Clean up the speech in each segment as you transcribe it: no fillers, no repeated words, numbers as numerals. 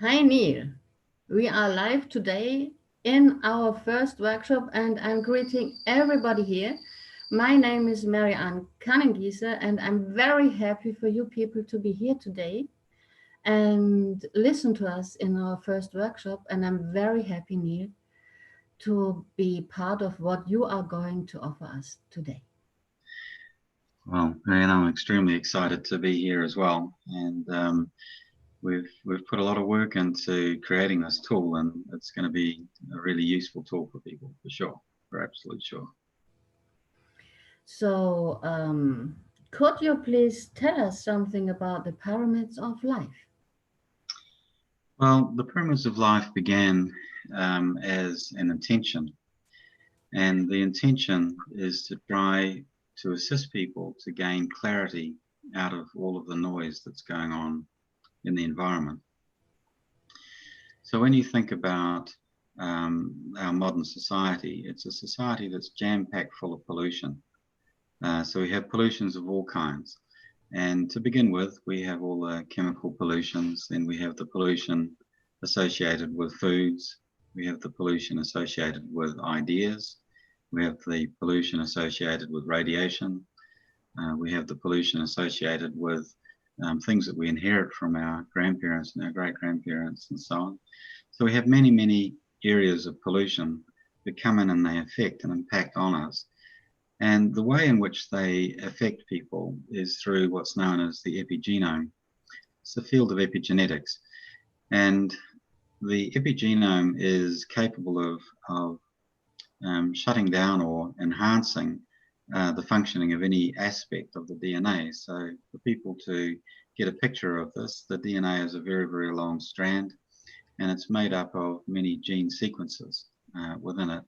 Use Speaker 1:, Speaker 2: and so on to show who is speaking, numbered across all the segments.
Speaker 1: Hi Neil, we are live today in our first workshop and I'm greeting everybody here. My name is Marianne Kannengieser and I'm very happy for you people to be here today and listen to us in our first workshop, and I'm very happy, Neil, to be part of what you are going to offer us today.
Speaker 2: Well, and I'm extremely excited to be here as well. And we've put a lot of work into creating this tool, and it's going to be a really useful tool for people, for sure, for absolute sure.
Speaker 1: So, could you please tell us something about the pyramids of life?
Speaker 2: Well, the pyramids of life began as an intention, and the intention is to try to assist people to gain clarity out of all of the noise that's going on in the environment. So when you think about our modern society, it's a society that's jam-packed full of pollution. So we have pollutions of all kinds. And to begin with, we have all the chemical pollutions, then we have the pollution associated with foods, we have the pollution associated with ideas, we have the pollution associated with radiation, we have the pollution associated with things that we inherit from our grandparents and our great grandparents and so on. So we have many, many areas of pollution that come in and they affect and impact on us. And the way in which they affect people is through what's known as the epigenome. It's the field of epigenetics. And the epigenome is capable of shutting down or enhancing the functioning of any aspect of the DNA. So for people to get a picture of this, the DNA is a very, very long strand, and it's made up of many gene sequences within it.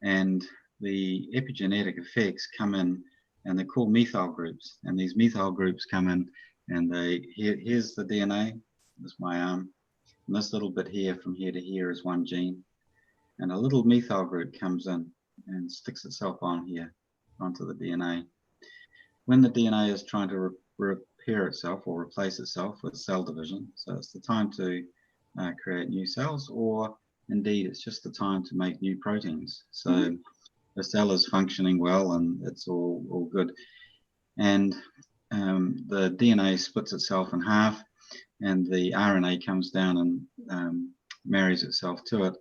Speaker 2: And the epigenetic effects come in, and they're called methyl groups. And these methyl groups come in, and here's the DNA. There's my arm. And this little bit here, from here to here, is one gene. And a little methyl group comes in and sticks itself on here, onto the DNA. When the DNA is trying to repair itself or replace itself with cell division, so it's the time to create new cells, or indeed it's just the time to make new proteins. So the cell is functioning well and it's all good. And the DNA splits itself in half, and the RNA comes down and marries itself to it.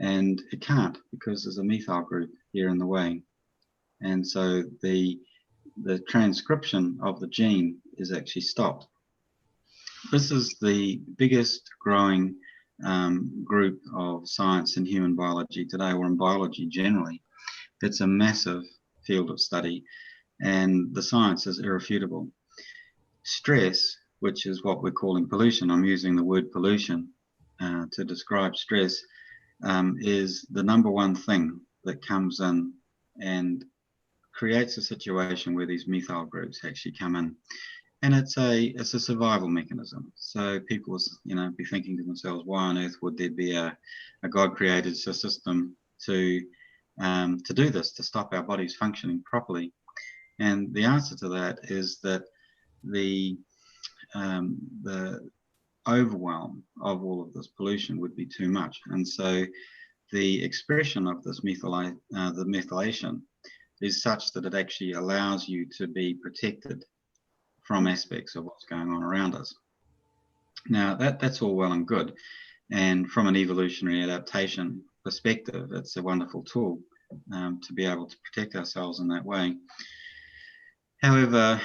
Speaker 2: And it can't, because there's a methyl group here in the way. And so the transcription of the gene is actually stopped. This is the biggest growing group of science in human biology today, or in biology generally. It's a massive field of study, and the science is irrefutable. Stress, which is what we're calling pollution, I'm using the word pollution to describe stress, is the number one thing that comes in and creates a situation where these methyl groups actually come in. And it's a survival mechanism. So people will, be thinking to themselves, why on earth would there be a God created system to do this, to stop our bodies functioning properly? And the answer to that is that the overwhelm of all of this pollution would be too much. And so the expression of this the methylation is such that it actually allows you to be protected from aspects of what's going on around us. Now, that's all well and good. And from an evolutionary adaptation perspective, it's a wonderful tool to be able to protect ourselves in that way. However,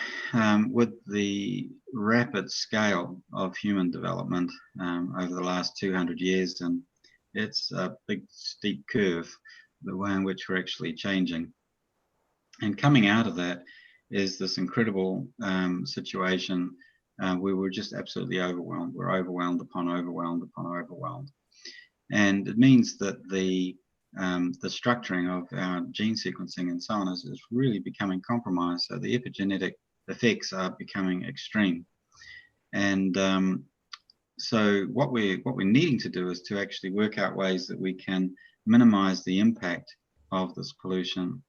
Speaker 2: with the rapid scale of human development over the last 200 years, and it's a big steep curve, the way in which we're actually changing. And coming out of that is this incredible situation where we're just absolutely overwhelmed. We're overwhelmed upon overwhelmed upon overwhelmed. And it means that the structuring of our gene sequencing and so on is really becoming compromised. So the epigenetic effects are becoming extreme. And so what we're needing to do is to actually work out ways that we can minimize the impact of this pollution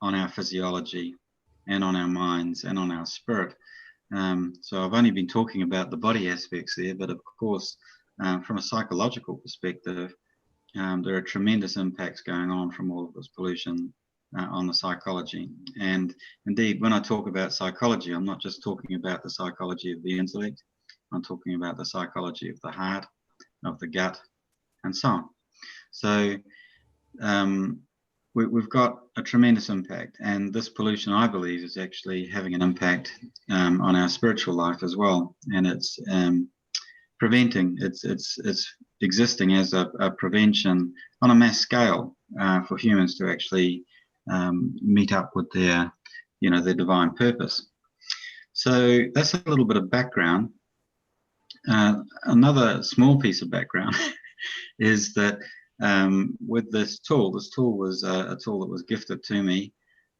Speaker 2: on our physiology and on our minds and on our spirit. So I've only been talking about the body aspects there, but of course, from a psychological perspective, there are tremendous impacts going on from all of this pollution on the psychology. And indeed, when I talk about psychology, I'm not just talking about the psychology of the intellect, I'm talking about the psychology of the heart, of the gut, and so on. So we've got a tremendous impact, and this pollution, I believe, is actually having an impact on our spiritual life as well, and it's preventing, it's existing as a prevention on a mass scale for humans to actually meet up with their, their divine purpose. So that's a little bit of background. Another small piece of background is that with this tool was a tool that was gifted to me,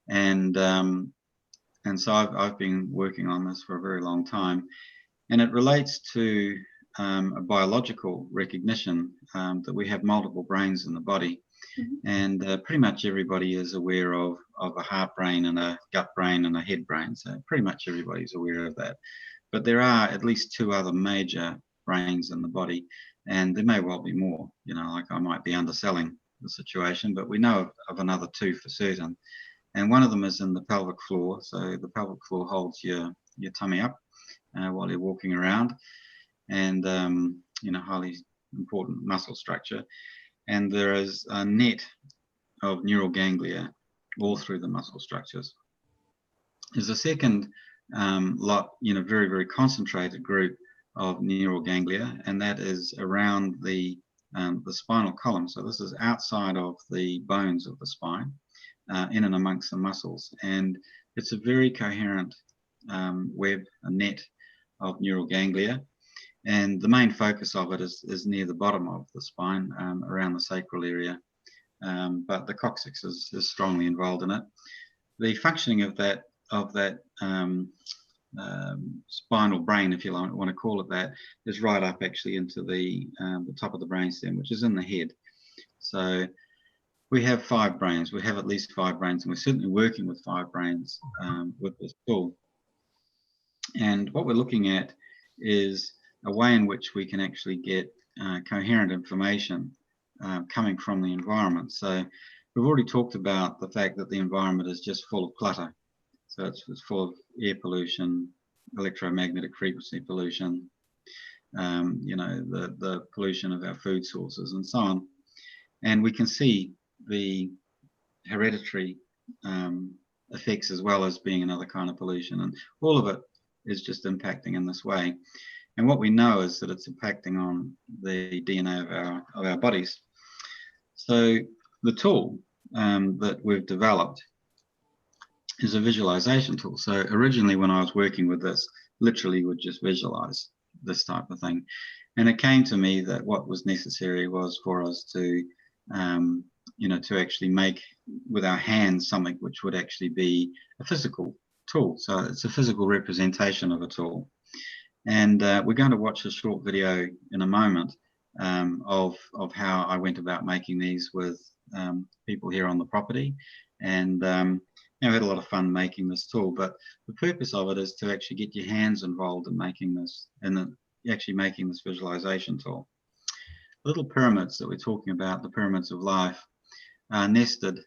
Speaker 2: and so I've been working on this for a very long time, and it relates to a biological recognition that we have multiple brains in the body. Mm-hmm. And pretty much everybody is aware of a heart brain and a gut brain and a head brain. So pretty much everybody's aware of that. But there are at least two other major brains in the body, and there may well be more. Like I might be underselling the situation, but we know of another two for certain. And one of them is in the pelvic floor. So the pelvic floor holds your tummy up while you're walking around, and highly important muscle structure. And there is a net of neural ganglia all through the muscle structures. There's a second lot, very, very concentrated group of neural ganglia, and that is around the spinal column. So this is outside of the bones of the spine, in and amongst the muscles. And it's a very coherent web, a net of neural ganglia. And the main focus of it is near the bottom of the spine, around the sacral area, but the coccyx is strongly involved in it. The functioning of that spinal brain, if you want to call it that, is right up actually into the top of the brainstem, which is in the head. So we have 5 brains. We have at least 5 brains, and we're certainly working with 5 brains with this tool. And what we're looking at is a way in which we can actually get coherent information coming from the environment. So we've already talked about the fact that the environment is just full of clutter. So it's full of air pollution, electromagnetic frequency pollution, the pollution of our food sources and so on. And we can see the hereditary effects as well as being another kind of pollution. And all of it is just impacting in this way. And what we know is that it's impacting on the DNA of our bodies. So the tool that we've developed is a visualization tool. So originally when I was working with this, literally would just visualize this type of thing. And it came to me that what was necessary was for us to, to actually make with our hands something which would actually be a physical tool. So it's a physical representation of a tool. And we're going to watch a short video in a moment of how I went about making these with people here on the property. And we had a lot of fun making this tool, but the purpose of it is to actually get your hands involved in making this, and actually making this visualization tool. Little pyramids that we're talking about, the pyramids of life, are nested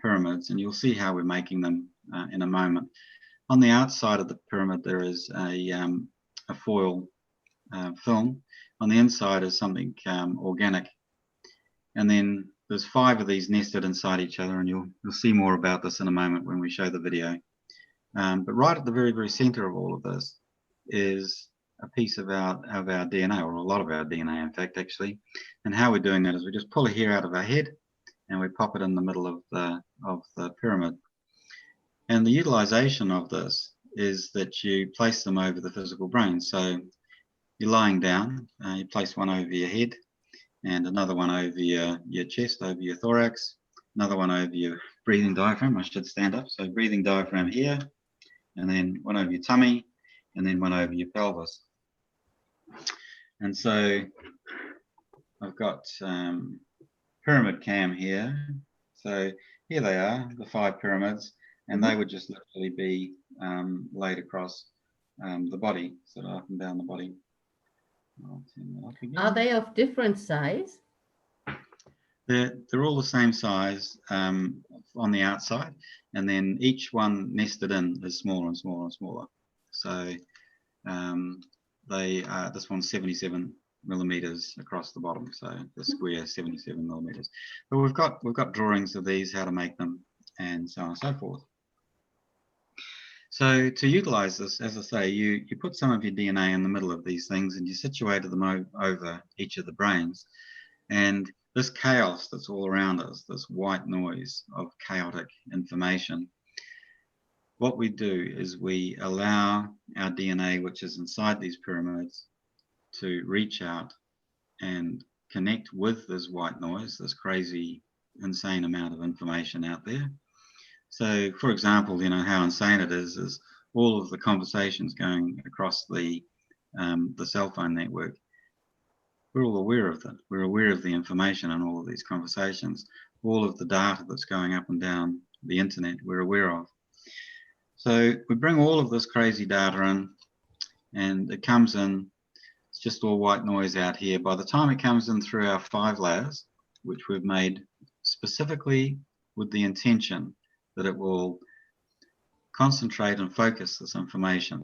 Speaker 2: pyramids, and you'll see how we're making them in a moment. On the outside of the pyramid, there is a foil film. On the inside is something organic, and then there's 5 of these nested inside each other, and you'll see more about this in a moment when we show the video. But right at the very, very center of all of this is a piece of our DNA, or a lot of our DNA, in fact, actually. And how we're doing that is we just pull a hair out of our head and we pop it in the middle of the pyramid. And the utilization of this is that you place them over the physical brain. So you're lying down, you place one over your head, and another one over your chest, over your thorax, another one over your breathing diaphragm. I should stand up. So breathing diaphragm here, and then one over your tummy, and then one over your pelvis. And so I've got pyramid cam here. So here they are, the 5 pyramids, and they would just literally be laid across the body, sort of up and down the body. I'll turn that up
Speaker 1: Are
Speaker 2: again.
Speaker 1: they of different size?
Speaker 2: They're all the same size on the outside, and then each one nested in is smaller and smaller and smaller. So this one's 77 millimeters across the bottom, so the square 77 millimeters. But we've got drawings of these, how to make them, and so on and so forth. So to utilize this, as I say, you put some of your DNA in the middle of these things and you situated them over each of the brains. And this chaos that's all around us, this white noise of chaotic information, what we do is we allow our DNA, which is inside these pyramids, to reach out and connect with this white noise, this crazy, insane amount of information out there. So, for example, you know how insane it is all of the conversations going across the cell phone network. We're all aware of that. We're aware of the information in all of these conversations, all of the data that's going up and down the internet. We're aware of. So we bring all of this crazy data in, and it comes in. It's just all white noise out here. By the time it comes in through our 5 layers, which we've made specifically with the intention that it will concentrate and focus this information.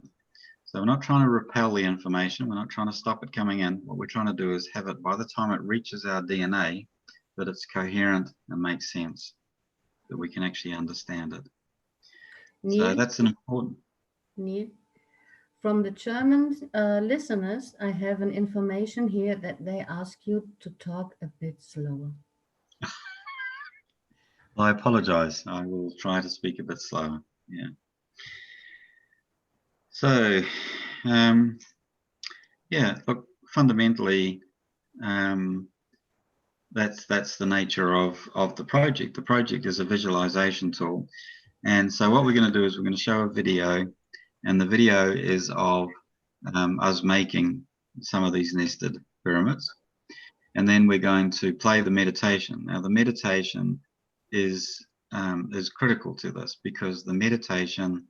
Speaker 2: So we're not trying to repel the information. We're not trying to stop it coming in. What we're trying to do is have it, by the time it reaches our DNA, that it's coherent and makes sense, that we can actually understand it.
Speaker 1: Neil,
Speaker 2: So that's an important...
Speaker 1: Neil, from the German listeners, I have an information here that they ask you to talk a bit slower.
Speaker 2: I apologize. I will try to speak a bit slower. Yeah. So, yeah, look, fundamentally, that's the nature of the project. The project is a visualization tool. And so what we're going to do is we're going to show a video, and the video is of us making some of these nested pyramids. And then we're going to play the meditation. Now, the meditation is critical to this, because the meditation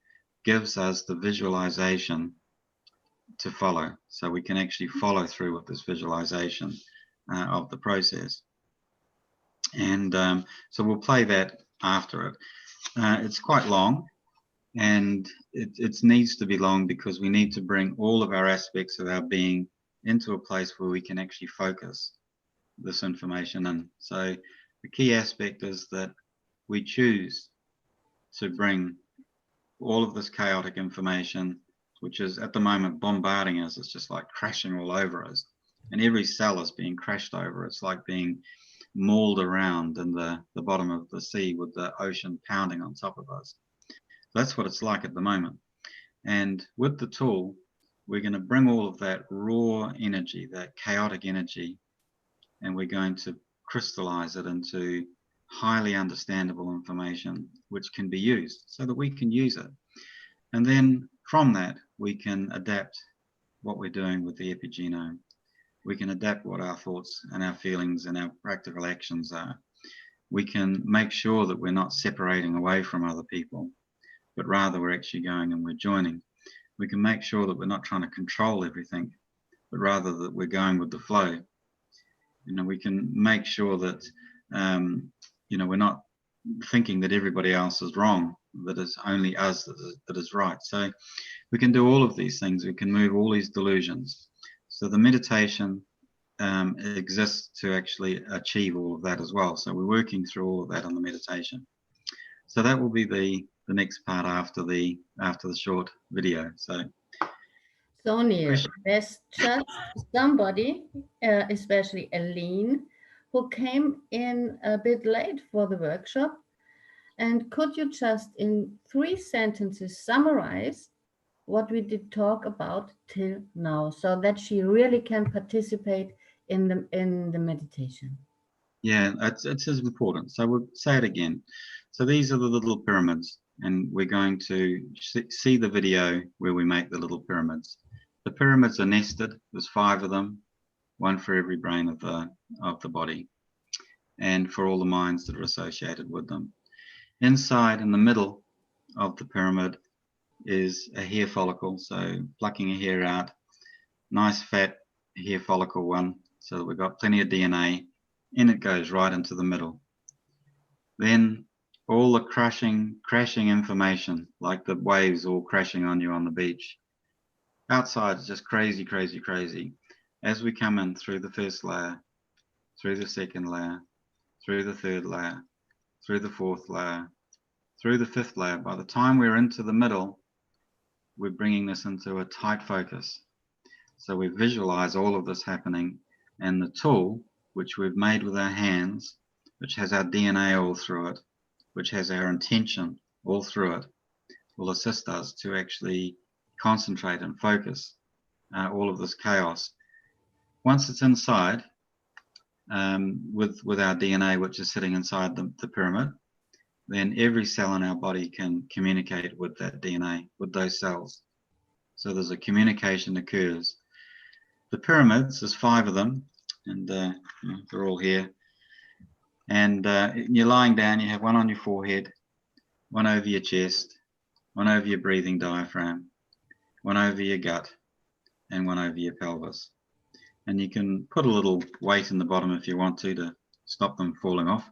Speaker 2: gives us the visualization to follow. So we can actually follow through with this visualization of the process. And so we'll play that after it. It's quite long, and it needs to be long because we need to bring all of our aspects of our being into a place where we can actually focus this information in. So the key aspect is that we choose to bring all of this chaotic information, which is at the moment bombarding us. It's just like crashing all over us, and every cell is being crashed over. It's like being mauled around in the bottom of the sea with the ocean pounding on top of us. That's what it's like at the moment. And with the tool, we're going to bring all of that raw energy, that chaotic energy, and we're going to crystallize it into highly understandable information which can be used so that we can use it. And then from that, we can adapt what we're doing with the epigenome. We can adapt what our thoughts and our feelings and our practical actions are. We can make sure that we're not separating away from other people, but rather we're actually going and we're joining. We can make sure that we're not trying to control everything, but rather that we're going with the flow. You know, we can make sure that, you know, we're not thinking that everybody else is wrong, that it's only us that is right. So we can do all of these things. We can move all these delusions. So the meditation exists to actually achieve all of that as well. So we're working through all of that on the meditation. So that will be the next part after the short video. So
Speaker 1: Sonia, there's just somebody, especially Aline, who came in a bit late for the workshop. And could you just in 3 sentences summarize what we did talk about till now, so that she really can participate in the meditation?
Speaker 2: Yeah, it's as important. So we'll say it again. So these are the little pyramids, and we're going to see the video where we make the little pyramids. The pyramids are nested. There's 5 of them, 1 for every brain of the body, and for all the minds that are associated with them. Inside, in the middle of the pyramid, is a hair follicle. So plucking a hair out, nice fat hair follicle one, so that we've got plenty of DNA, and it goes right into the middle. Then all the crashing information, like the waves all crashing on you on the beach. Outside is just crazy, crazy, crazy. As we come in through the first layer, through the second layer, through the third layer, through the fourth layer, through the fifth layer, by the time we're into the middle, we're bringing this into a tight focus. So we visualize all of this happening, and the tool, which we've made with our hands, which has our DNA all through it, which has our intention all through it, will assist us to actually concentrate and focus all of this chaos. Once it's inside, with our DNA, which is sitting inside the pyramid, then every cell in our body can communicate with that DNA, with those cells. So there's a communication occurs. The pyramids, there's 5 of them, and they're all here. And you're lying down, you have one on your forehead, one over your chest, one over your breathing diaphragm, one over your gut, and one over your pelvis. And you can put a little weight in the bottom if you want to stop them falling off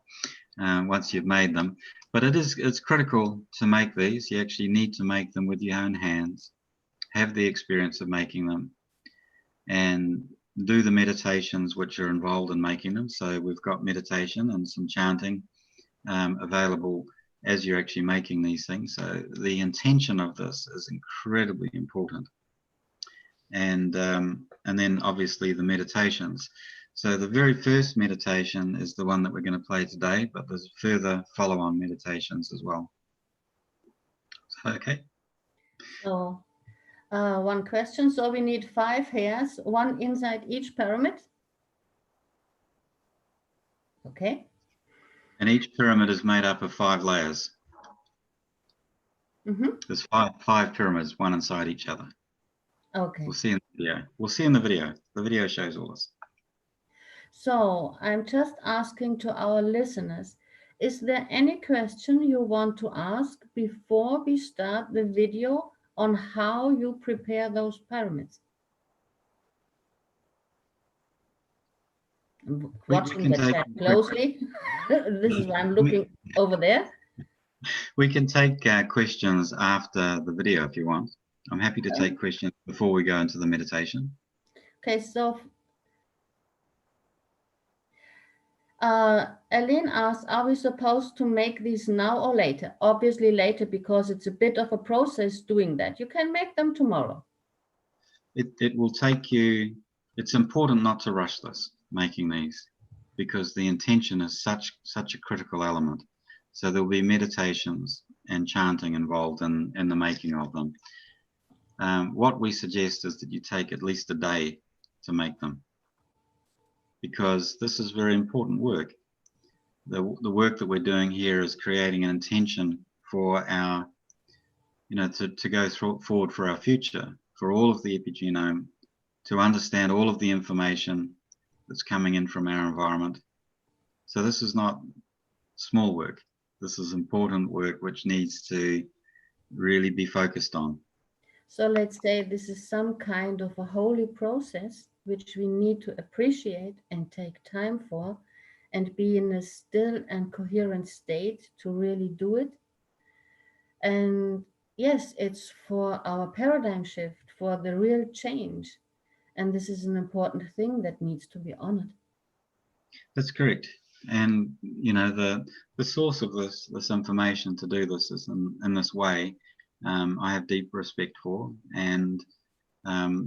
Speaker 2: once you've made them. But it's critical to make these. You actually need to make them with your own hands, have the experience of making them, and do the meditations which are involved in making them. So we've got meditation and some chanting available as you're actually making these things. So the intention of this is incredibly important. And then obviously the meditations. So the very first meditation is the one that we're going to play today, but there's further follow-on meditations as well. Okay.
Speaker 1: So one question. So we need 5 hairs, one inside each pyramid. Okay.
Speaker 2: And each pyramid is made up of 5 layers.
Speaker 1: Mm-hmm.
Speaker 2: There's five pyramids, one inside each other.
Speaker 1: Okay.
Speaker 2: We'll see in the video. We'll see in the video. The video shows all this.
Speaker 1: So I'm just asking to our listeners, is there any question you want to ask before we start the video on how you prepare those pyramids? I'm watching the chat closely. This is why I'm looking over there.
Speaker 2: We can take questions after the video if you want. I'm happy to take questions before we go into the meditation.
Speaker 1: Okay, so Aline asks, are we supposed to make these now or later? Obviously later, because it's a bit of a process doing that. You can make them tomorrow.
Speaker 2: It will take you, it's important not to rush this, making these, because the intention is such a critical element. So there'll be meditations and chanting involved in the making of them. What we suggest is that you take at least a day to make them, because this is very important work. The work that we're doing here is creating an intention for our, to go forward for our future, for all of the epigenome, to understand all of the information that's coming in from our environment. So this is not small work. This is important work which needs to really be focused on.
Speaker 1: So let's say this is some kind of a holy process which we need to appreciate and take time for, and be in a still and coherent state to really do it. And yes, it's for our paradigm shift, for the real change. And this is an important thing that needs to be honored.
Speaker 2: That's correct. And the source of this information to do this is in this way. I have deep respect for, and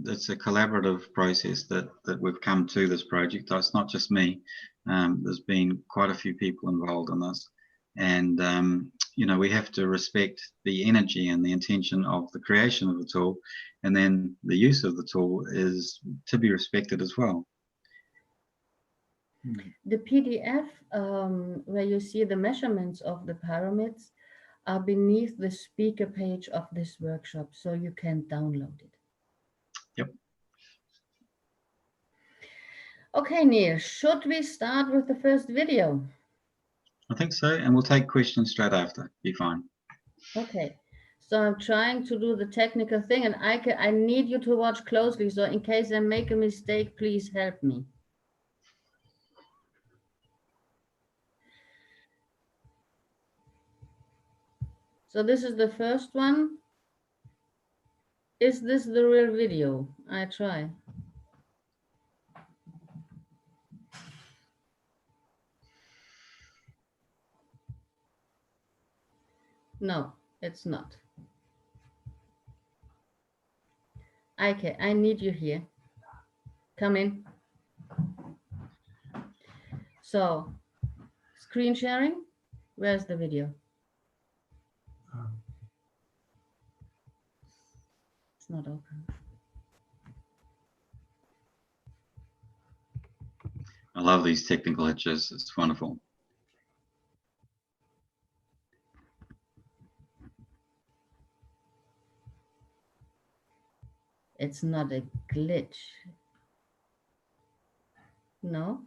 Speaker 2: it's a collaborative process that we've come to this project. It's not just me. There's been quite a few people involved in this, and we have to respect the energy and the intention of the creation of the tool, and then the use of the tool is to be respected as well.
Speaker 1: The PDF where you see the measurements of the pyramids are beneath the speaker page of this workshop, so you can download it.
Speaker 2: Yep.
Speaker 1: Okay, Neil, should we start with the first video?
Speaker 2: I think so, and we'll take questions straight after. Be fine.
Speaker 1: Okay, So I'm trying to do the technical thing, and I need you to watch closely. So in case I make a mistake, please help me. So this is the first one. Is this the real video? I try. No, it's not. Okay, I need you here. Come in. So, screen sharing. Where's the video? It's not open.
Speaker 2: I love these technical glitches. It's wonderful.
Speaker 1: It's not a glitch. No.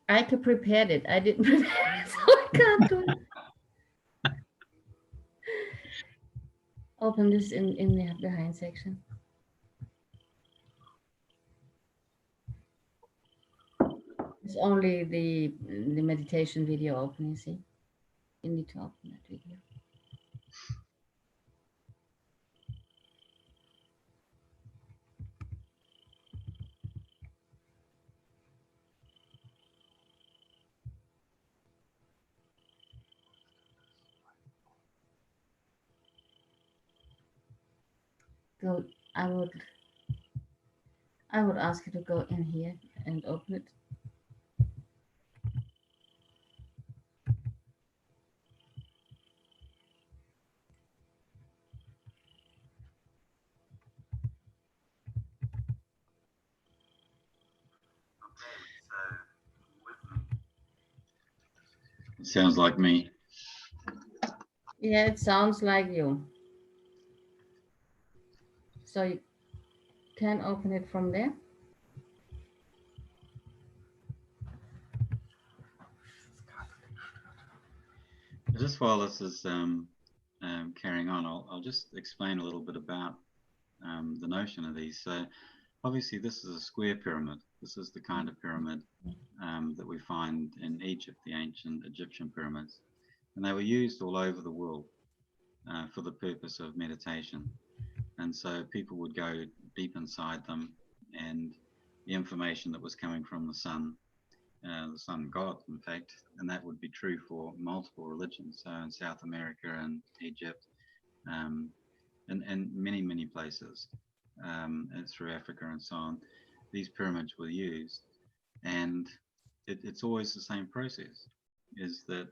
Speaker 1: I prepared it. I didn't prepare it, so I can't do it. Open this in the behind section. It's only the meditation video open, you see. You need to open that video. Go. I would ask you to go in here and open it.
Speaker 2: It sounds like me.
Speaker 1: Yeah, it sounds like you. So you can open it from there.
Speaker 2: Just while this is carrying on, I'll just explain a little bit about the notion of these. So obviously this is a square pyramid. This is the kind of pyramid that we find in Egypt, the ancient Egyptian pyramids. And they were used all over the world for the purpose of meditation. And so people would go deep inside them, and the information that was coming from the sun god, in fact, and that would be true for multiple religions. So in South America and Egypt, and many, many places, and through Africa and so on, these pyramids were used. And it's always the same process, is that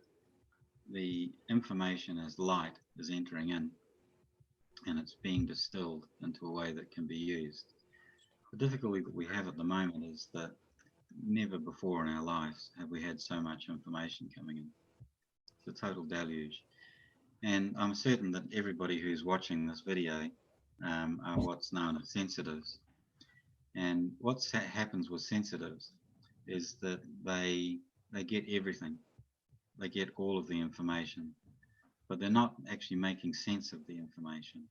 Speaker 2: the information as light is entering in, and it's being distilled into a way that can be used. The difficulty that we have at the moment is that never before in our lives have we had so much information coming in. It's a total deluge. And I'm certain that everybody who's watching this video are what's known as sensitives. And what happens with sensitives is that they get everything. They get all of the information, but they're not actually making sense of the information.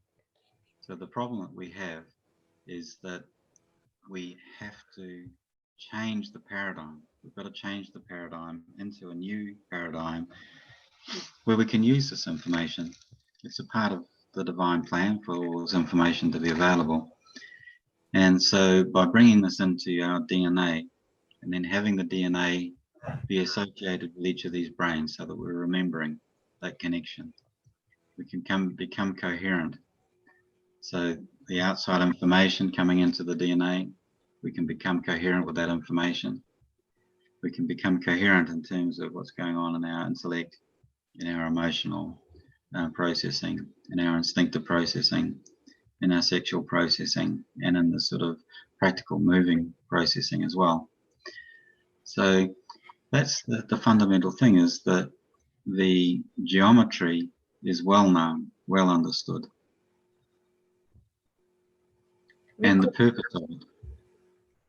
Speaker 2: So the problem that we have is that we have to change the paradigm. We've got to change the paradigm into a new paradigm where we can use this information. It's a part of the divine plan for all this information to be available. And so by bringing this into our DNA and then having the DNA be associated with each of these brains so that we're remembering that connection, we can become coherent. So the outside information coming into the DNA, we can become coherent with that information. We can become coherent in terms of what's going on in our intellect, in our emotional processing, in our instinctive processing, in our sexual processing, and in the sort of practical moving processing as well. So that's the fundamental thing, is that the geometry is well known, well understood, and the purpose of it.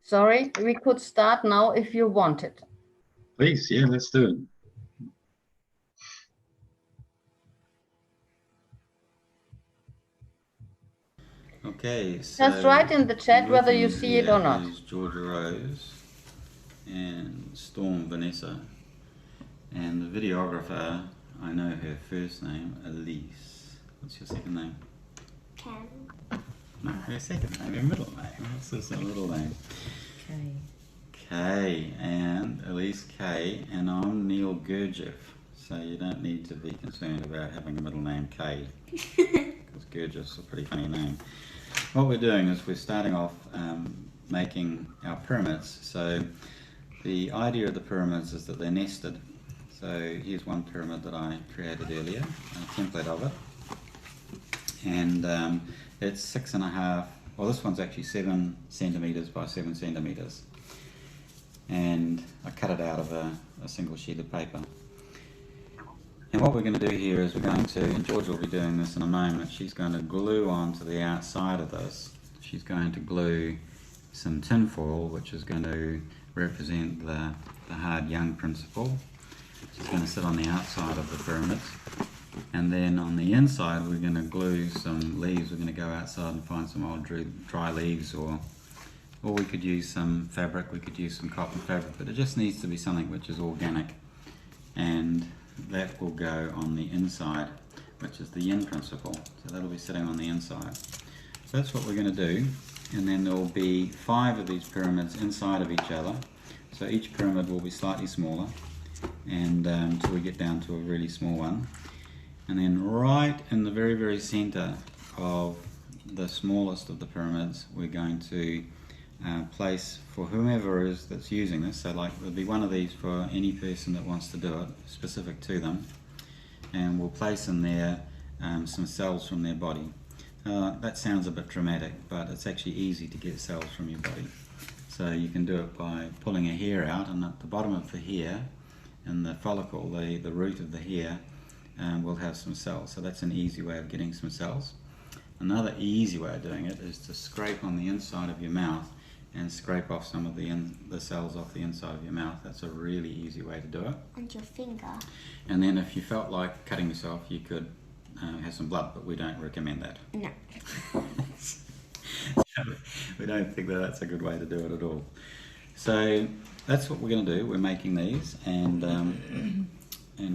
Speaker 1: Sorry, we could start now if you wanted.
Speaker 2: Please, yeah, let's do it. Okay, so
Speaker 1: Just write in the chat whether you
Speaker 2: working
Speaker 1: see it or
Speaker 2: here
Speaker 1: not.
Speaker 2: is Georgia Rose and Storm Vanessa, and the videographer, I know her first name, Elise. What's your second name?
Speaker 3: Ken.
Speaker 2: No, her second name, her middle name. What's this middle name?
Speaker 4: Okay.
Speaker 2: K, and Elise K, and I'm Neil Gurdjieff, so you don't need to be concerned about having a middle name K, because Gurdjieff's a pretty funny name. What we're doing is we're starting off making our pyramids. So the idea of the pyramids is that they're nested. So here's one pyramid that I created earlier, a template of it, and it's 6.5, well, this one's actually 7 centimeters by 7 centimeters, and I cut it out of a single sheet of paper. And what we're going to do here is we're going to, and Georgia will be doing this in a moment, she's going to glue onto the outside of this, she's going to glue some tin foil, which is going to represent the hard young principle. She's going to sit on the outside of the pyramids, and then on the inside we're going to glue some leaves. We're going to go outside and find some old dry leaves, or we could use some fabric, we could use some cotton fabric, but it just needs to be something which is organic, and that will go on the inside, which is the yin principle. So that'll be sitting on the inside. So that's what we're going to do, and then there will be 5 of these pyramids inside of each other. So each pyramid will be slightly smaller, and until we get down to a really small one. And then right in the very, very center of the smallest of the pyramids, we're going to place for whomever is that's using this. So like there'll be one of these for any person that wants to do it, specific to them, and we'll place in there some cells from their body. That sounds a bit dramatic, but it's actually easy to get cells from your body. So you can do it by pulling a hair out, and at the bottom of the hair, in the follicle, the root of the hair, will have some cells. So that's an easy way of getting some cells. Another easy way of doing it is to scrape on the inside of your mouth and scrape off some of the cells off the inside of your mouth. That's a really easy way to do it.
Speaker 3: And your finger.
Speaker 2: And then if you felt like cutting yourself, you could have some blood, but we don't recommend that.
Speaker 3: No.
Speaker 2: We don't think that that's a good way to do it at all. So that's what we're going to do. We're making these, and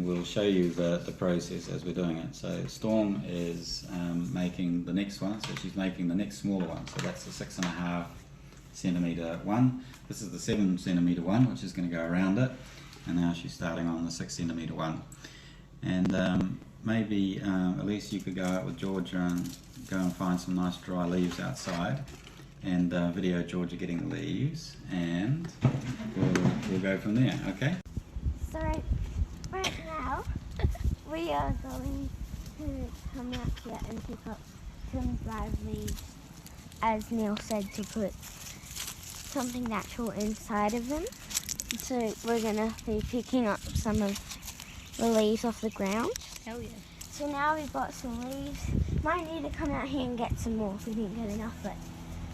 Speaker 2: we'll show you the process as we're doing it. So Storm is making the next one, so she's making the next smaller one. So that's the 6.5 centimeter one. This is the 7 centimeter one, which is going to go around it, and now she's starting on the 6 centimeter one. And maybe Elise, you could go out with Georgia and go and find some nice dry leaves outside, and video Georgia getting the leaves, and we'll go from there. Okay?
Speaker 3: So right now we are going to come out here and pick up some dried leaves, as Neil said, to put something natural inside of them. So we're gonna be picking up some of the leaves off the ground.
Speaker 4: Hell yeah.
Speaker 3: So now we've got some leaves. Might need to come out here and get some more if we didn't get enough, but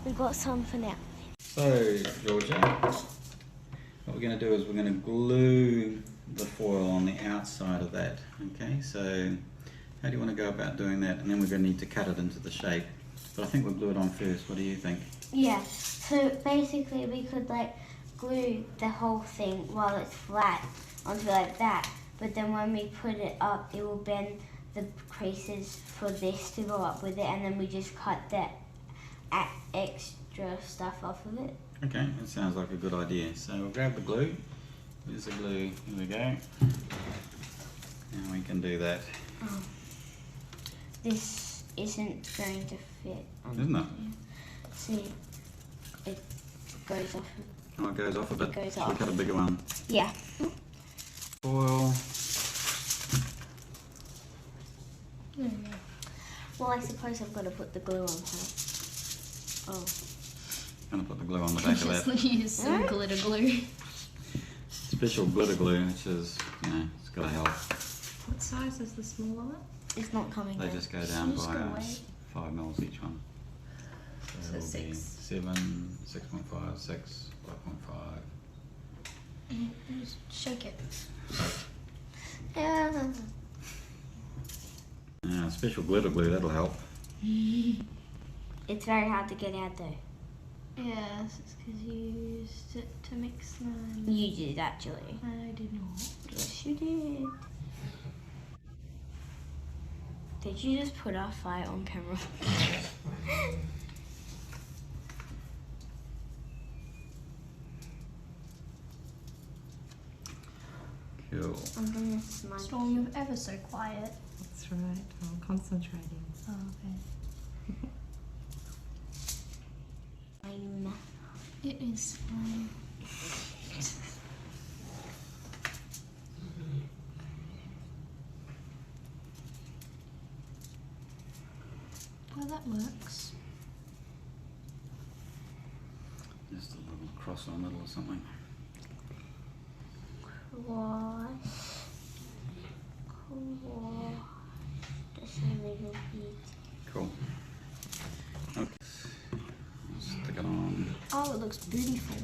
Speaker 3: we've got some for now.
Speaker 2: So Georgia, what we're going to do is we're going to glue the foil on the outside of that. Okay, so how do you want to go about doing that? And then we're going to need to cut it into the shape. But I think we'll glue it on first. What do you think?
Speaker 3: Yeah, so basically we could like glue the whole thing while it's flat onto like that, but then when we put it up it will bend the creases for this to go up with it, and then we just cut that extra stuff off of it.
Speaker 2: Okay, that sounds like a good idea. So we'll grab the glue. There's the glue, here we go. And we can do that.
Speaker 3: Oh. This isn't going to fit on
Speaker 2: Isn't it?
Speaker 3: here. See, it goes off.
Speaker 2: Oh, it goes off a bit.
Speaker 3: It goes
Speaker 2: Should we
Speaker 3: off.
Speaker 2: cut a bigger one?
Speaker 3: Yeah.
Speaker 2: Foil.
Speaker 3: Well, I suppose I've got to put the glue on first. Oh.
Speaker 2: Gonna put the glue on the back of that.
Speaker 4: Just use some glitter glue.
Speaker 2: Special glitter glue, which is, you know, it's gotta help.
Speaker 4: What size is the smaller one?
Speaker 3: It's not coming
Speaker 2: They
Speaker 3: out.
Speaker 2: just go down
Speaker 4: Just
Speaker 2: by
Speaker 4: go away.
Speaker 2: 5 mils each one.
Speaker 4: So
Speaker 2: it'll be
Speaker 4: 6.
Speaker 2: 7, 6.5, 6, 5.5.
Speaker 4: Just shake it.
Speaker 3: Yeah.
Speaker 2: Special glitter glue, that'll help.
Speaker 3: It's very hard to get out though.
Speaker 4: Yes, it's because you used it to mix them.
Speaker 3: You did actually.
Speaker 4: I did not.
Speaker 3: Yes, you did. Did you just put our fight on camera?
Speaker 2: Cool.
Speaker 3: I'm gonna smudge.
Speaker 4: Storm, you're ever so quiet.
Speaker 5: That's right. I'm concentrating.
Speaker 4: Oh, okay. It is fine. Well, that works.
Speaker 2: Just a little cross on the middle or something.
Speaker 3: Just a little bit.
Speaker 2: Cool. Okay. Stick it on.
Speaker 4: Oh, it looks beautiful.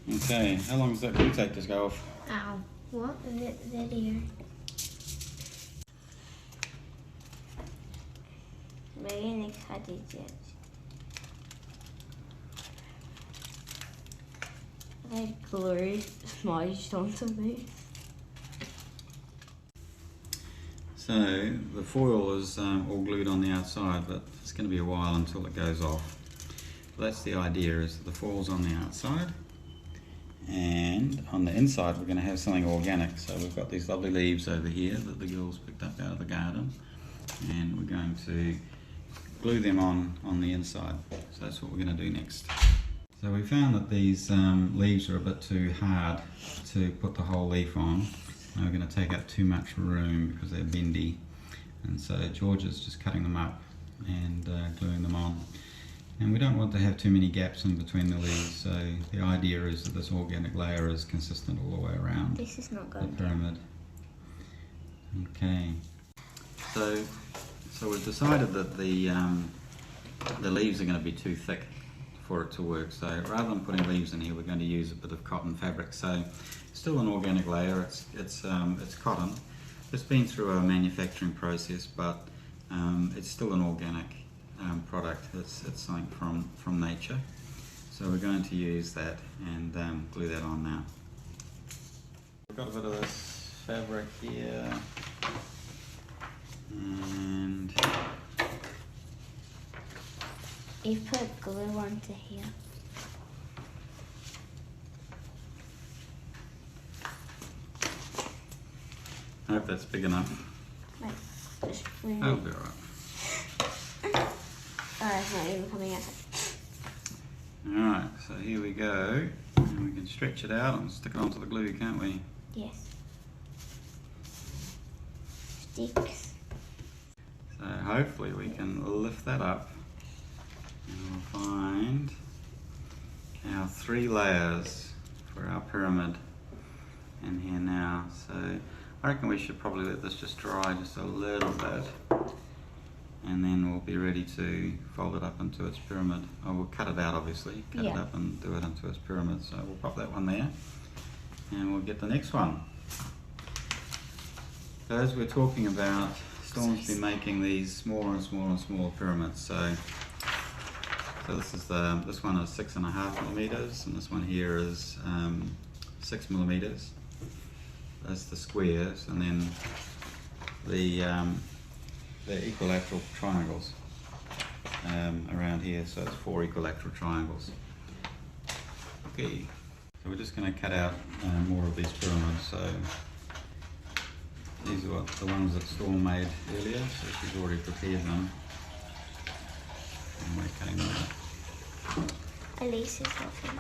Speaker 2: Okay, how long does that glue tape just go off?
Speaker 3: Ow. What? Video. We're gonna cut it yet. Red glue smudged onto me.
Speaker 2: So the foil is all glued on the outside, but it's going to be a while until it goes off. So that's the idea, is that the foil's on the outside, and on the inside we're going to have something organic. So we've got these lovely leaves over here that the girls picked up out of the garden, and we're going to glue them on the inside. So that's what we're going to do next. So we found that these leaves are a bit too hard to put the whole leaf on. And we're going to take up too much room because they're bendy. And so George is just cutting them up and gluing them on. And we don't want to have too many gaps in between the leaves. So the idea is that this organic layer is consistent all the way around
Speaker 3: This is not
Speaker 2: the
Speaker 3: going
Speaker 2: pyramid. Okay. So we've decided that the leaves are going to be too thick for it to work. So rather than putting leaves in here, we're going to use a bit of cotton fabric. So still an organic layer. It's cotton. It's been through a manufacturing process, but it's still an organic product. It's something from nature. So we're going to use that and glue that on now. We've got a bit of this fabric here, and
Speaker 3: You've put glue onto here.
Speaker 2: I hope that's big enough.
Speaker 3: Wait, just bring
Speaker 2: That'll
Speaker 3: it.
Speaker 2: be alright.
Speaker 3: Oh, it's not even coming out.
Speaker 2: Alright, so here we go. And we can stretch it out and stick it onto the glue, can't we?
Speaker 3: Yes. Sticks.
Speaker 2: So hopefully we can lift that up and we'll find our 3 layers for our pyramid in here now. So I reckon we should probably let this just dry just a little bit, and then we'll be ready to fold it up into its pyramid. Oh, we'll cut it out obviously, cut it
Speaker 3: Yeah.
Speaker 2: up and do it into its pyramid. So we'll pop that one there and we'll get the next one. So as we're talking about, Storm's been making these smaller and smaller and smaller pyramids. So this is this one is 6.5 millimeters, and this one here is 6 millimeters. That's the squares, and then the equilateral triangles around here. So it's 4 equilateral triangles. Okay, so we're just going to cut out more of these pyramids. So these are the ones that Storm made earlier, so she's already prepared them. And we're cutting them out.
Speaker 3: Elise is helping.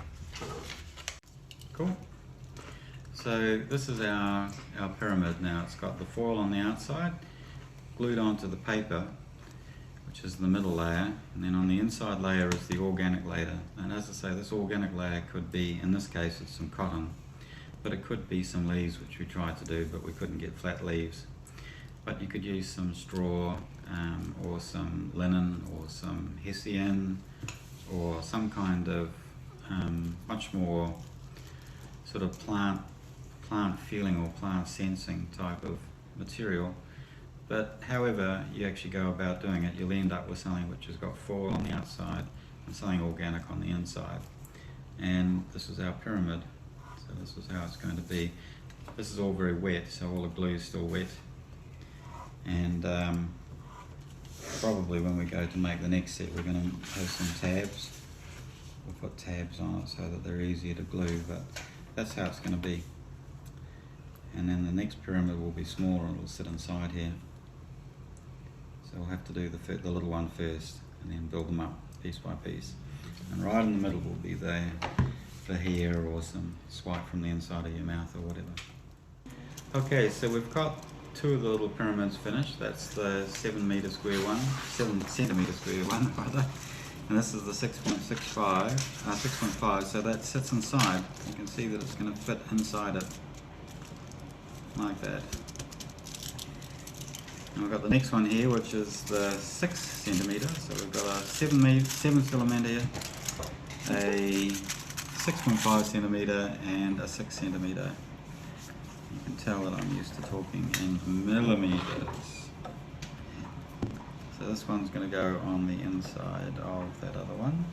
Speaker 2: Cool. So this is our pyramid now. It's got the foil on the outside, glued onto the paper, which is the middle layer, and then on the inside layer is the organic layer. And as I say, this organic layer could be, in this case it's some cotton, but it could be some leaves, which we tried to do, but we couldn't get flat leaves. But you could use some straw, or some linen, or some hessian, or some kind of much more sort of plant feeling or plant sensing type of material. But however you actually go about doing it, you'll end up with something which has got foil on the outside and something organic on the inside. And this is our pyramid, so this is how it's going to be. This is all very wet, so all the glue is still wet. And probably when we go to make the next set, we're going to have some tabs. We'll put tabs on it so that they're easier to glue, but that's how it's going to be. And then the next pyramid will be smaller and it'll sit inside here. So we'll have to do the little one first and then build them up piece by piece. And right in the middle will be the hair or some swipe from the inside of your mouth or whatever. Okay, so we've got two of the little pyramids finished. That's the 7 meter square one, 7 centimeter square one rather. And this is the 6.5, so that sits inside. You can see that it's going to fit inside it, like that. And we've got the next one here, which is the 6 centimeter. So we've got a 7 centimeter, a 6.5 centimeter, and a 6 centimeter. You can tell that I'm used to talking in millimeters. So this one's going to go on the inside of that other one.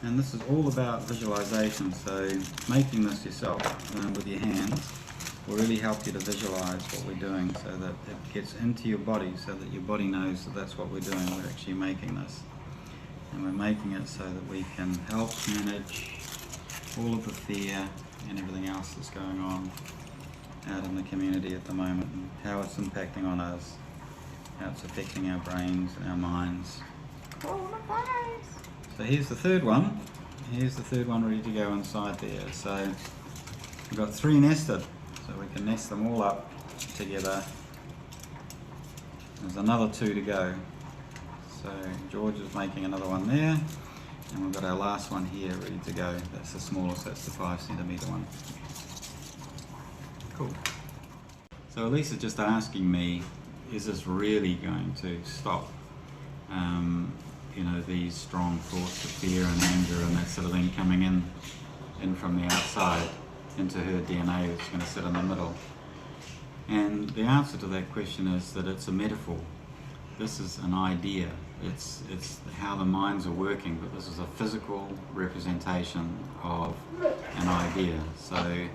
Speaker 2: And this is all about visualization, so making this yourself with your hands will really help you to visualize what we're doing so that it gets into your body, so that your body knows that that's what we're doing. We're actually making this. And we're making it so that we can help manage all of the fear and everything else that's going on out in the community at the moment, and how it's impacting on us, how it's affecting our brains and our minds. So here's the third one. Here's the third one ready to go inside there. So we've got 3 nested, so we can nest them all up together. There's another 2 to go. So George is making another one there. And we've got our last one here ready to go. That's the smallest, that's the 5 centimeter one. Cool. So Elisa's just asking me, is this really going to stop you know, these strong thoughts of fear and anger and that sort of thing coming in from the outside into her DNA that's going to sit in the middle? And the answer to that question is that it's a metaphor. This is an idea. It's how the minds are working, but this is a physical representation of an idea. So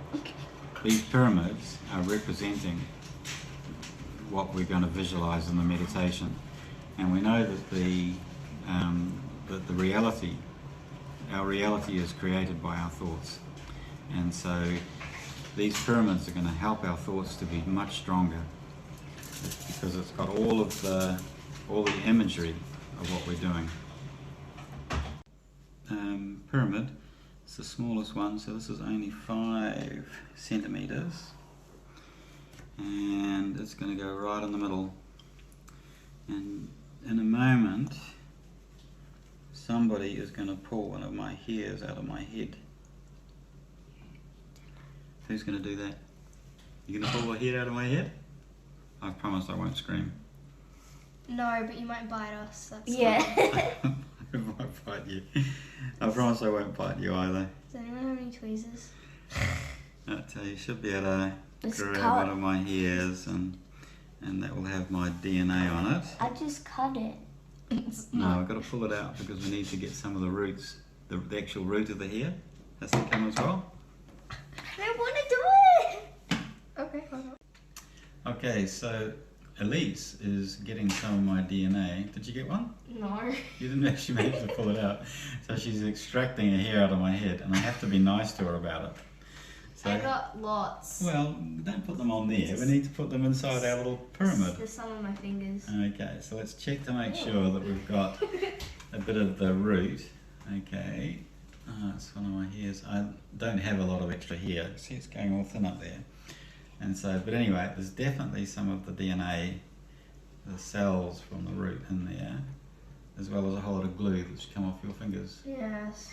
Speaker 2: these pyramids are representing what we're going to visualize in the meditation. And we know that the reality, our reality is created by our thoughts. And so these pyramids are going to help our thoughts to be much stronger, because it's got all the imagery of what we're doing. Pyramid, it's the smallest one, so this is only 5 centimeters, and it's going to go right in the middle. And in a moment, somebody is going to pull one of my hairs out of my head. Who's going to do that? You going to pull a hair out of my head? I promise I won't scream.
Speaker 4: No, but you might bite us. That's
Speaker 3: Yeah.
Speaker 2: I won't bite you. I promise I won't bite you either.
Speaker 4: Does anyone have any tweezers?
Speaker 2: I tell you, you should be able to
Speaker 3: It's
Speaker 2: grab
Speaker 3: cut.
Speaker 2: one of my hairs and that will have my DNA on it.
Speaker 3: I just cut it.
Speaker 2: No, I've got to pull it out because we need to get some of the roots, the actual root of the hair has to come as well.
Speaker 3: I want to do it.
Speaker 4: Okay, hold on.
Speaker 2: Okay, so Elise is getting some of my DNA. Did you get one?
Speaker 4: No.
Speaker 2: You didn't actually manage to pull it out. So she's extracting a hair out of my head, and I have to be nice to her about it. So,
Speaker 4: I got lots.
Speaker 2: well, don't put them on there. We need to put them inside our little pyramid.
Speaker 4: There's some on my fingers.
Speaker 2: Okay, so let's check to make sure that we've got a bit of the root. Okay, it's one of my hairs. I don't have a lot of extra hair. See, it's going all thin up there. And so, but anyway, there's definitely some of the DNA, the cells from the root in there, as well as a whole lot of glue that's come off your fingers.
Speaker 4: Yes.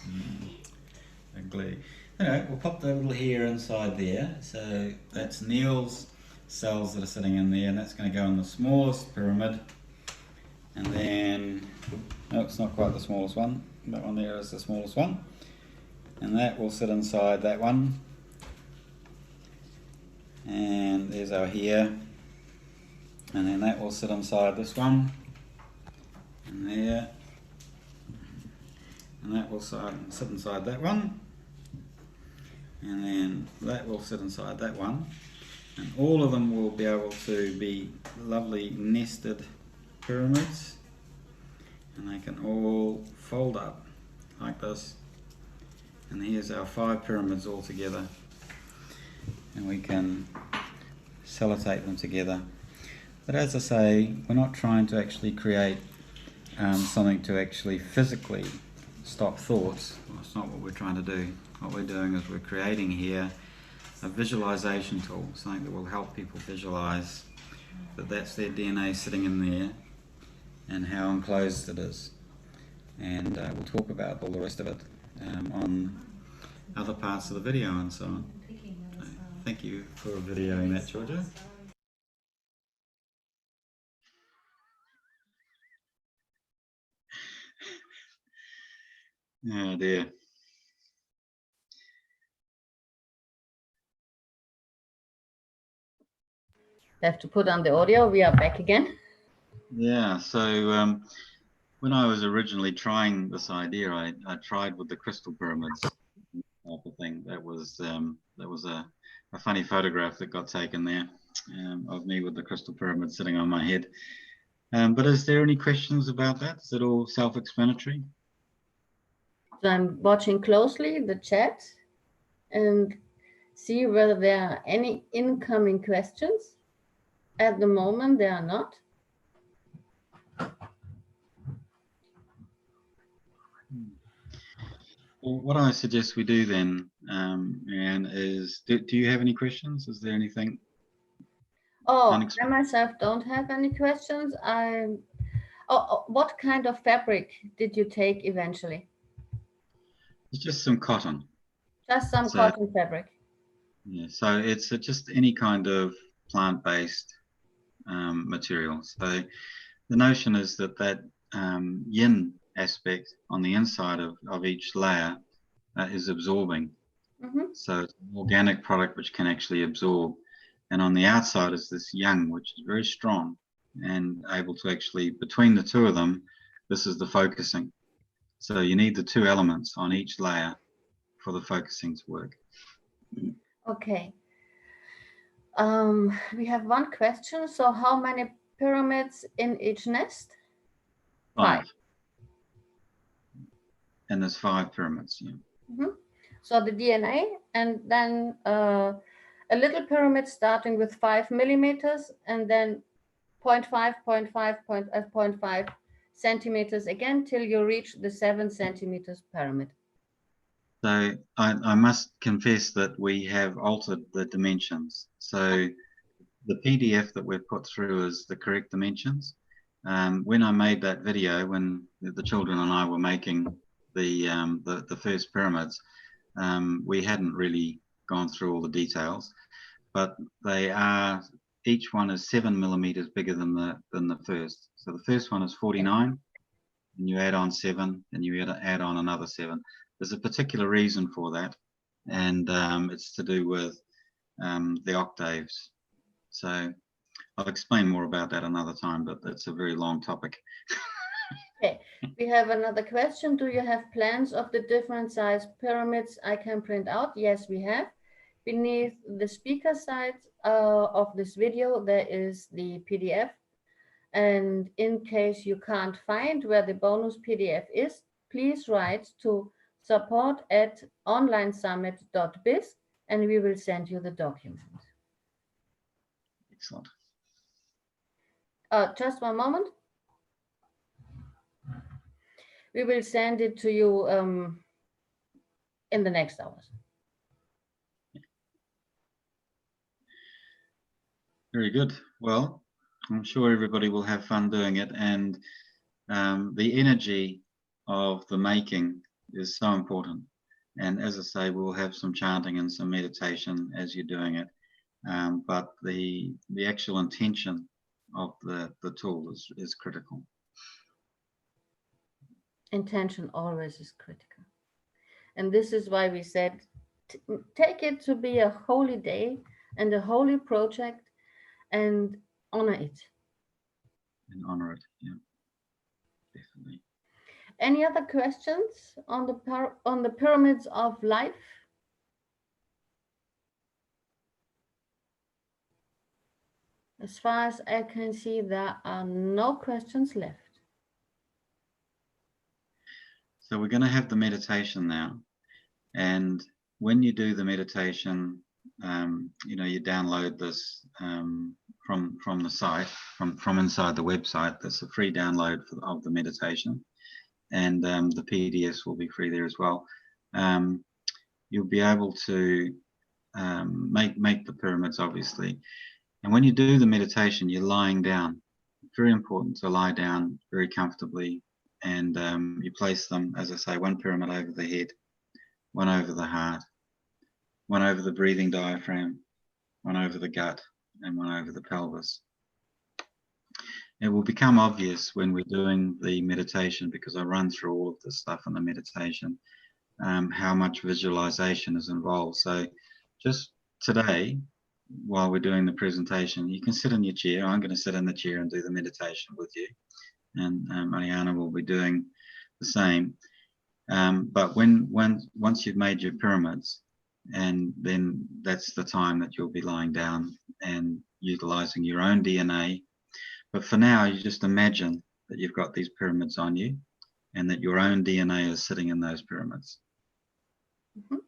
Speaker 2: The glue. Anyway, we'll pop the little hair inside there. So that's Neil's cells that are sitting in there, and that's going to go in the smallest pyramid. And then, no, it's not quite the smallest one. That one there is the smallest one. And that will sit inside that one. And there's our here. And then that will sit inside this one. And there. And that will sit inside that one. And then that will sit inside that one. And all of them will be able to be lovely nested pyramids. And they can all fold up like this. And here's our 5 pyramids all together. And we can sellotape them together. But as I say, we're not trying to actually create something to actually physically stop thoughts. Well, that's not what we're trying to do. What we're doing is we're creating here a visualization tool, something that will help people visualize that that's their DNA sitting in there and how enclosed it is. And we'll talk about all the rest of it on other parts of the video and so on. Thank you for videoing that, Georgia. Oh dear.
Speaker 1: Have to put on the audio. We are back again.
Speaker 2: Yeah, so when I was originally trying this idea, I tried with the crystal pyramids type of thing. That was a funny photograph that got taken there of me with the crystal pyramid sitting on my head. But is there any questions about that? Is it all self-explanatory?
Speaker 1: So I'm watching closely the chat and see whether there are any incoming questions. At the moment, there are not.
Speaker 2: Well, what I suggest we do then, Marianne, is do you have any questions? Is there anything?
Speaker 1: Oh, I myself don't have any questions. What kind of fabric did you take eventually?
Speaker 2: It's just some cotton.
Speaker 1: Just some cotton fabric.
Speaker 2: Yeah, so it's just any kind of plant-based material. So the notion is that yin aspect on the inside of each layer is absorbing.
Speaker 1: Mm-hmm.
Speaker 2: So it's an organic product which can actually absorb. And on the outside is this yang, which is very strong and able to actually, between the two of them, this is the focusing. So you need the 2 elements on each layer for the focusing to work.
Speaker 1: Okay. We have one question. So how many pyramids in each nest?
Speaker 2: 5. And there's 5 pyramids. Yeah.
Speaker 1: Mm-hmm. So the DNA, and then a little pyramid starting with 5 millimeters, and then 0.5, 0.5 centimeters again till you reach the 7 centimeters pyramid.
Speaker 2: So I must confess that we have altered the dimensions. So the PDF that we've put through is the correct dimensions. When I made that video, when the children and I were making the first pyramids, we hadn't really gone through all the details, but they are, each one is 7 millimeters bigger than the first. So the first one is 49, and you add on 7, and you add on another 7. There's a particular reason for that, and it's to do with the octaves. So I'll explain more about that another time, but that's a very long topic.
Speaker 1: Okay, we have another question. Do you have plans of the different size pyramids I can print out? Yes, we have. Beneath the speaker side of this video, there is the PDF. And in case you can't find where the bonus PDF is, please write to support@onlinesummit.biz and we will send you the document.
Speaker 2: Excellent.
Speaker 1: Just one moment. We will send it to you in the next hours.
Speaker 2: Very good. Well, I'm sure everybody will have fun doing it, and the energy of the making is so important. And as I say, we'll have some chanting and some meditation as you're doing it, but the actual intention of the tool is critical.
Speaker 1: Intention always is critical. And this is why we said, take it to be a holy day and a holy project and honor it.
Speaker 2: And honor it, yeah, definitely.
Speaker 1: Any other questions on the pyramids of life? As far as I can see, there are no questions left.
Speaker 2: So we're going to have the meditation now, and when you do the meditation, you know, you download this from the site, from inside the website. That's a free download of the meditation, and the PDFs will be free there as well. You'll be able to make the pyramids, obviously. And when you do the meditation, you're lying down. It's very important to lie down very comfortably, and you place them, as I say, one pyramid over the head, one over the heart, one over the breathing diaphragm, one over the gut, and one over the pelvis. It will become obvious when we're doing the meditation, because I run through all of this stuff in the meditation, how much visualization is involved. So just today, while we're doing the presentation, you can sit in your chair. I'm going to sit in the chair and do the meditation with you, and Mariana will be doing the same. But once you've made your pyramids, and then that's the time that you'll be lying down and utilizing your own DNA. But for now, you just imagine that you've got these pyramids on you, and that your own DNA is sitting in those pyramids.
Speaker 1: Mm-hmm.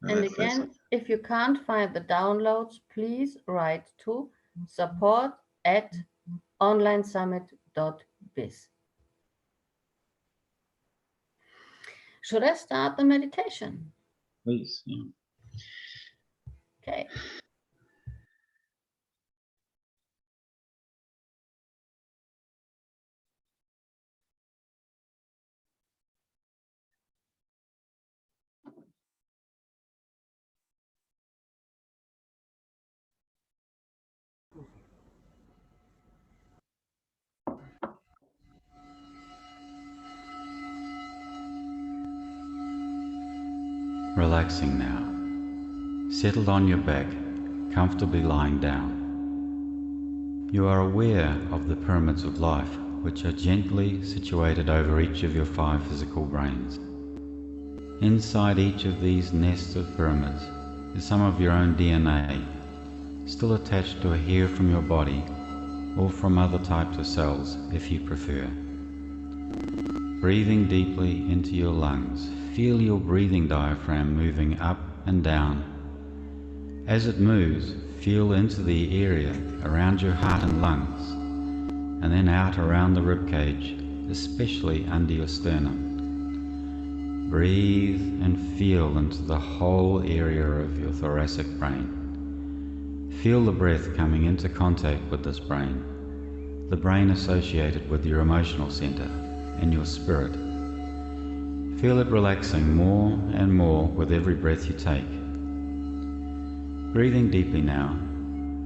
Speaker 2: So
Speaker 1: and again, if you can't find the downloads, please write to support@onlinesummit.biz. Should I start the meditation?
Speaker 2: Please. Yeah.
Speaker 1: Okay.
Speaker 2: Relaxing now. Settled on your back, comfortably lying down. You are aware of the pyramids of life, which are gently situated over each of your 5 physical brains. Inside each of these nests of pyramids is some of your own DNA, still attached to a hair from your body, or from other types of cells if you prefer. Breathing deeply into your lungs, feel your breathing diaphragm moving up and down. As it moves, feel into the area around your heart and lungs, and then out around the ribcage, especially under your sternum. Breathe and feel into the whole area of your thoracic brain. Feel the breath coming into contact with this brain, the brain associated with your emotional center and your spirit. Feel it relaxing more and more with every breath you take. Breathing deeply now,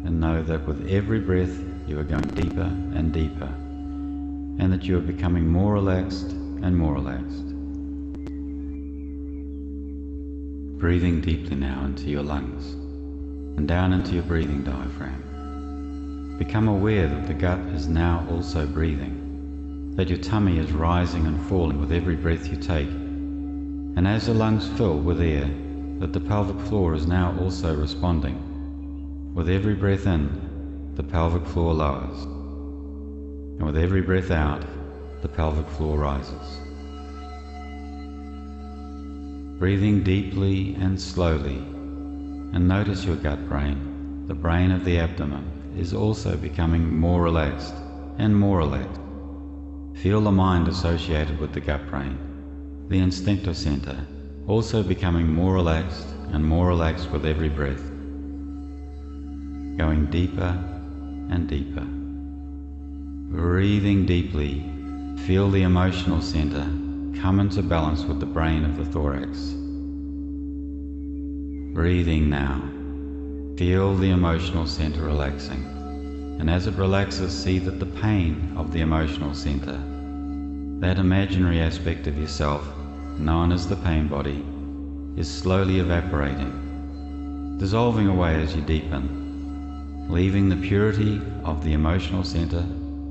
Speaker 2: and know that with every breath you are going deeper and deeper, and that you are becoming more relaxed and more relaxed. Breathing deeply now into your lungs, and down into your breathing diaphragm. Become aware that the gut is now also breathing, that your tummy is rising and falling with every breath you take, and as the lungs fill with air, that the pelvic floor is now also responding. With every breath in, the pelvic floor lowers, and with every breath out, the pelvic floor rises. Breathing deeply and slowly, and notice your gut brain, the brain of the abdomen, is also becoming more relaxed and more relaxed. Feel the mind associated with the gut brain, the instinctive center, also becoming more relaxed and more relaxed with every breath. Going deeper and deeper. Breathing deeply, feel the emotional center come into balance with the brain of the thorax. Breathing now, feel the emotional center relaxing, and as it relaxes, see that the pain of the the emotional center, that imaginary aspect of yourself, known as the pain body, is slowly evaporating, dissolving away as you deepen, leaving the purity of the emotional center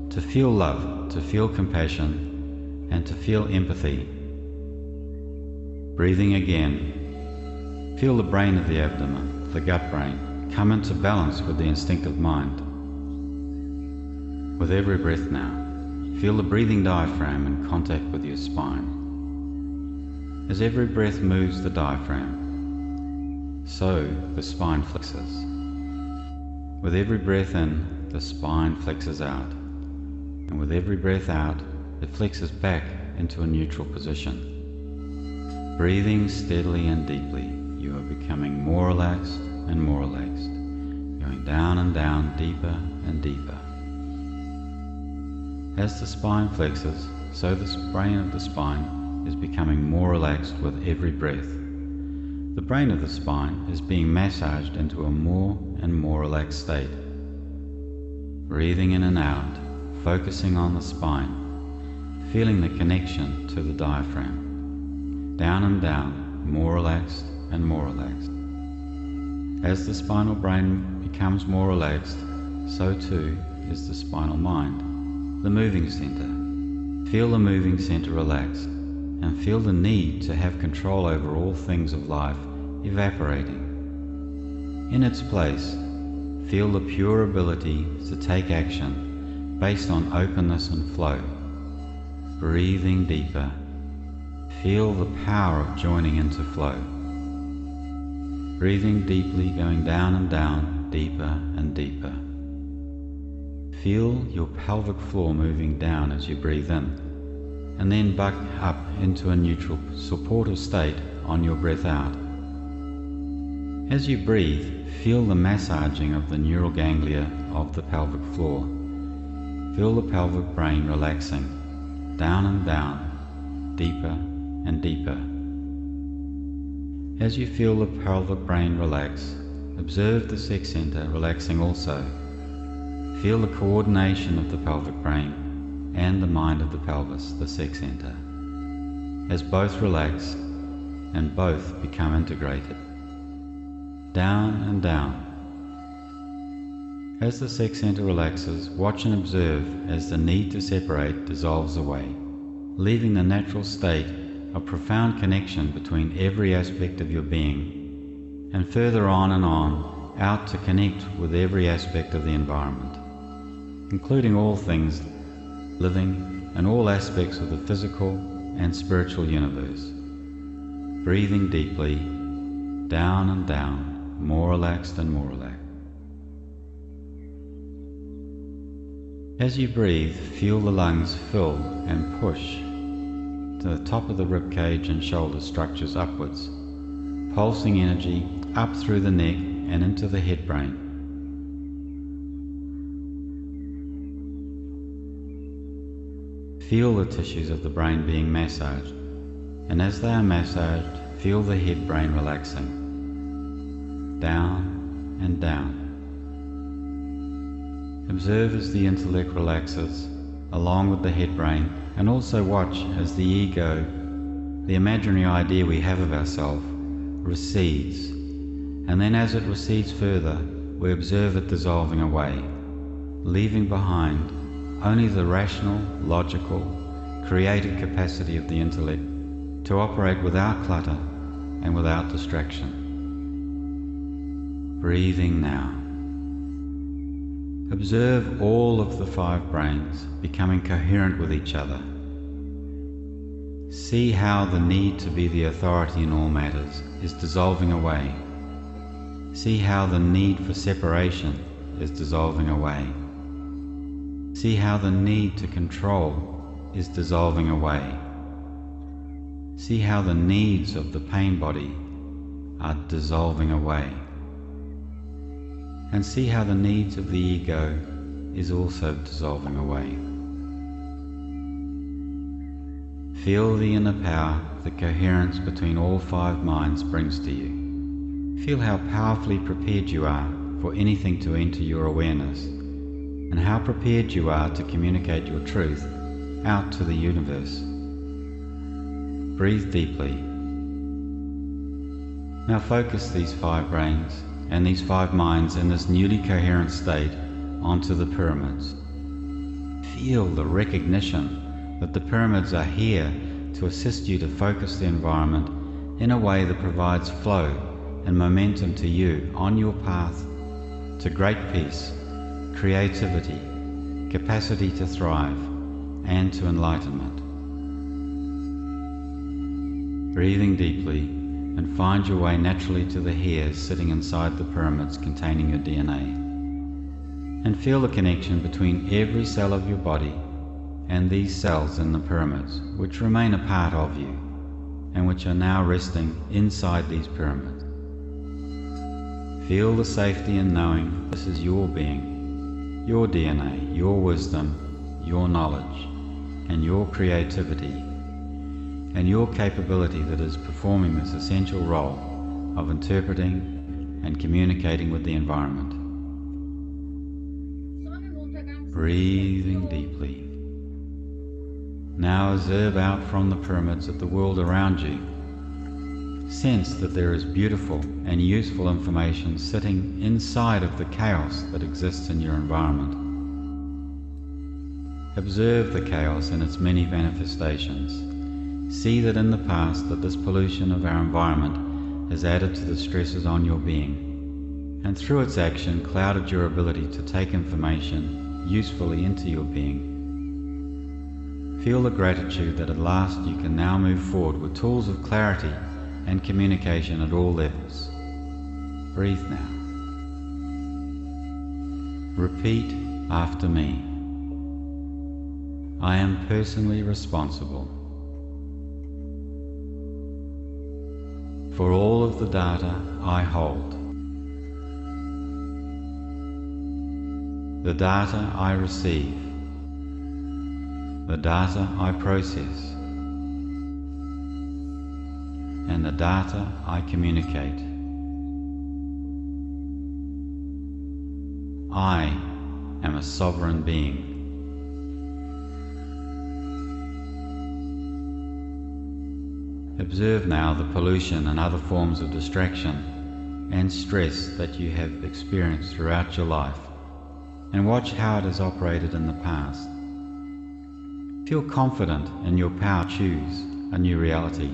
Speaker 2: to feel love, to feel compassion, and to feel empathy. Breathing again, feel the brain of the abdomen, the gut brain, come into balance with the instinctive mind. With every breath now, feel the breathing diaphragm in contact with your spine. As every breath moves the diaphragm, so the spine flexes. With every breath in, the spine flexes out. And with every breath out, it flexes back into a neutral position. Breathing steadily and deeply, you are becoming more relaxed and more relaxed, going down and down, deeper and deeper. As the spine flexes, so the brain of the spine is becoming more relaxed with every breath. The brain of the spine is being massaged into a more and more relaxed state. Breathing in and out, focusing on the spine, feeling the connection to the diaphragm. Down and down, more relaxed and more relaxed. As the spinal brain becomes more relaxed, so too is the spinal mind. The moving center. Feel the moving center relax and feel the need to have control over all things of life evaporating. In its place, feel the pure ability to take action based on openness and flow. Breathing deeper, feel the power of joining into flow. Breathing deeply, going down and down, deeper and deeper. Feel your pelvic floor moving down as you breathe in, and then back up into a neutral, supportive state on your breath out. As you breathe, feel the massaging of the neural ganglia of the pelvic floor. Feel the pelvic brain relaxing, down and down, deeper and deeper. As you feel the pelvic brain relax, observe the sex center relaxing also. Feel the coordination of the pelvic brain and the mind of the pelvis, the sex center, as both relax and both become integrated. Down and down. As the sex center relaxes, watch and observe as the need to separate dissolves away, leaving the natural state of profound connection between every aspect of your being, and further on and on, out to connect with every aspect of the environment, including all things living and all aspects of the physical and spiritual universe. Breathing deeply, down and down, more relaxed and more relaxed. As you breathe, feel the lungs fill and push to the top of the rib cage and shoulder structures upwards, pulsing energy up through the neck and into the head brain. Feel the tissues of the brain being massaged, and as they are massaged, feel the head brain relaxing, down and down. Observe as the intellect relaxes, along with the head brain, and also watch as the ego, the imaginary idea we have of ourselves, recedes, and then as it recedes further, we observe it dissolving away, leaving behind only the rational, logical, creative capacity of the intellect to operate without clutter and without distraction. Breathing now. Observe all of the 5 brains becoming coherent with each other. See how the need to be the authority in all matters is dissolving away. See how the need for separation is dissolving away. See how the need to control is dissolving away. See how the needs of the pain body are dissolving away. And see how the needs of the ego is also dissolving away. Feel the inner power the coherence between all 5 minds brings to you. Feel how powerfully prepared you are for anything to enter your awareness.
Speaker 6: and how prepared you are to communicate your truth out to the universe. Breathe deeply. Now focus these 5 brains and these 5 minds in this newly coherent state onto the pyramids. Feel the recognition that the pyramids are here to assist you to focus the environment in a way that provides flow and momentum to you on your path to great peace, creativity, capacity to thrive, and to enlightenment. Breathing deeply, and find your way naturally to the hairs sitting inside the pyramids containing your DNA. And feel the connection between every cell of your body and these cells in the pyramids, which remain a part of you, and which are now resting inside these pyramids. Feel the safety in knowing this is your being, your DNA, your wisdom, your knowledge, and your creativity, and your capability that is performing this essential role of interpreting and communicating with the environment. Breathing deeply. Now observe out from the pyramids at the world around you. Sense that there is beautiful and useful information sitting inside of the chaos that exists in your environment. Observe the chaos in its many manifestations. See that in the past that this pollution of our environment has added to the stresses on your being, and through its action clouded your ability to take information usefully into your being. Feel the gratitude that at last you can now move forward with tools of clarity and communication at all levels. Breathe now. Repeat after me. I am personally responsible for all of the data I hold, the data I receive, the data I process, and the data I communicate. I am a sovereign being. Observe now the pollution and other forms of distraction and stress that you have experienced throughout your life, and watch how it has operated in the past. Feel confident in your power to choose a new reality.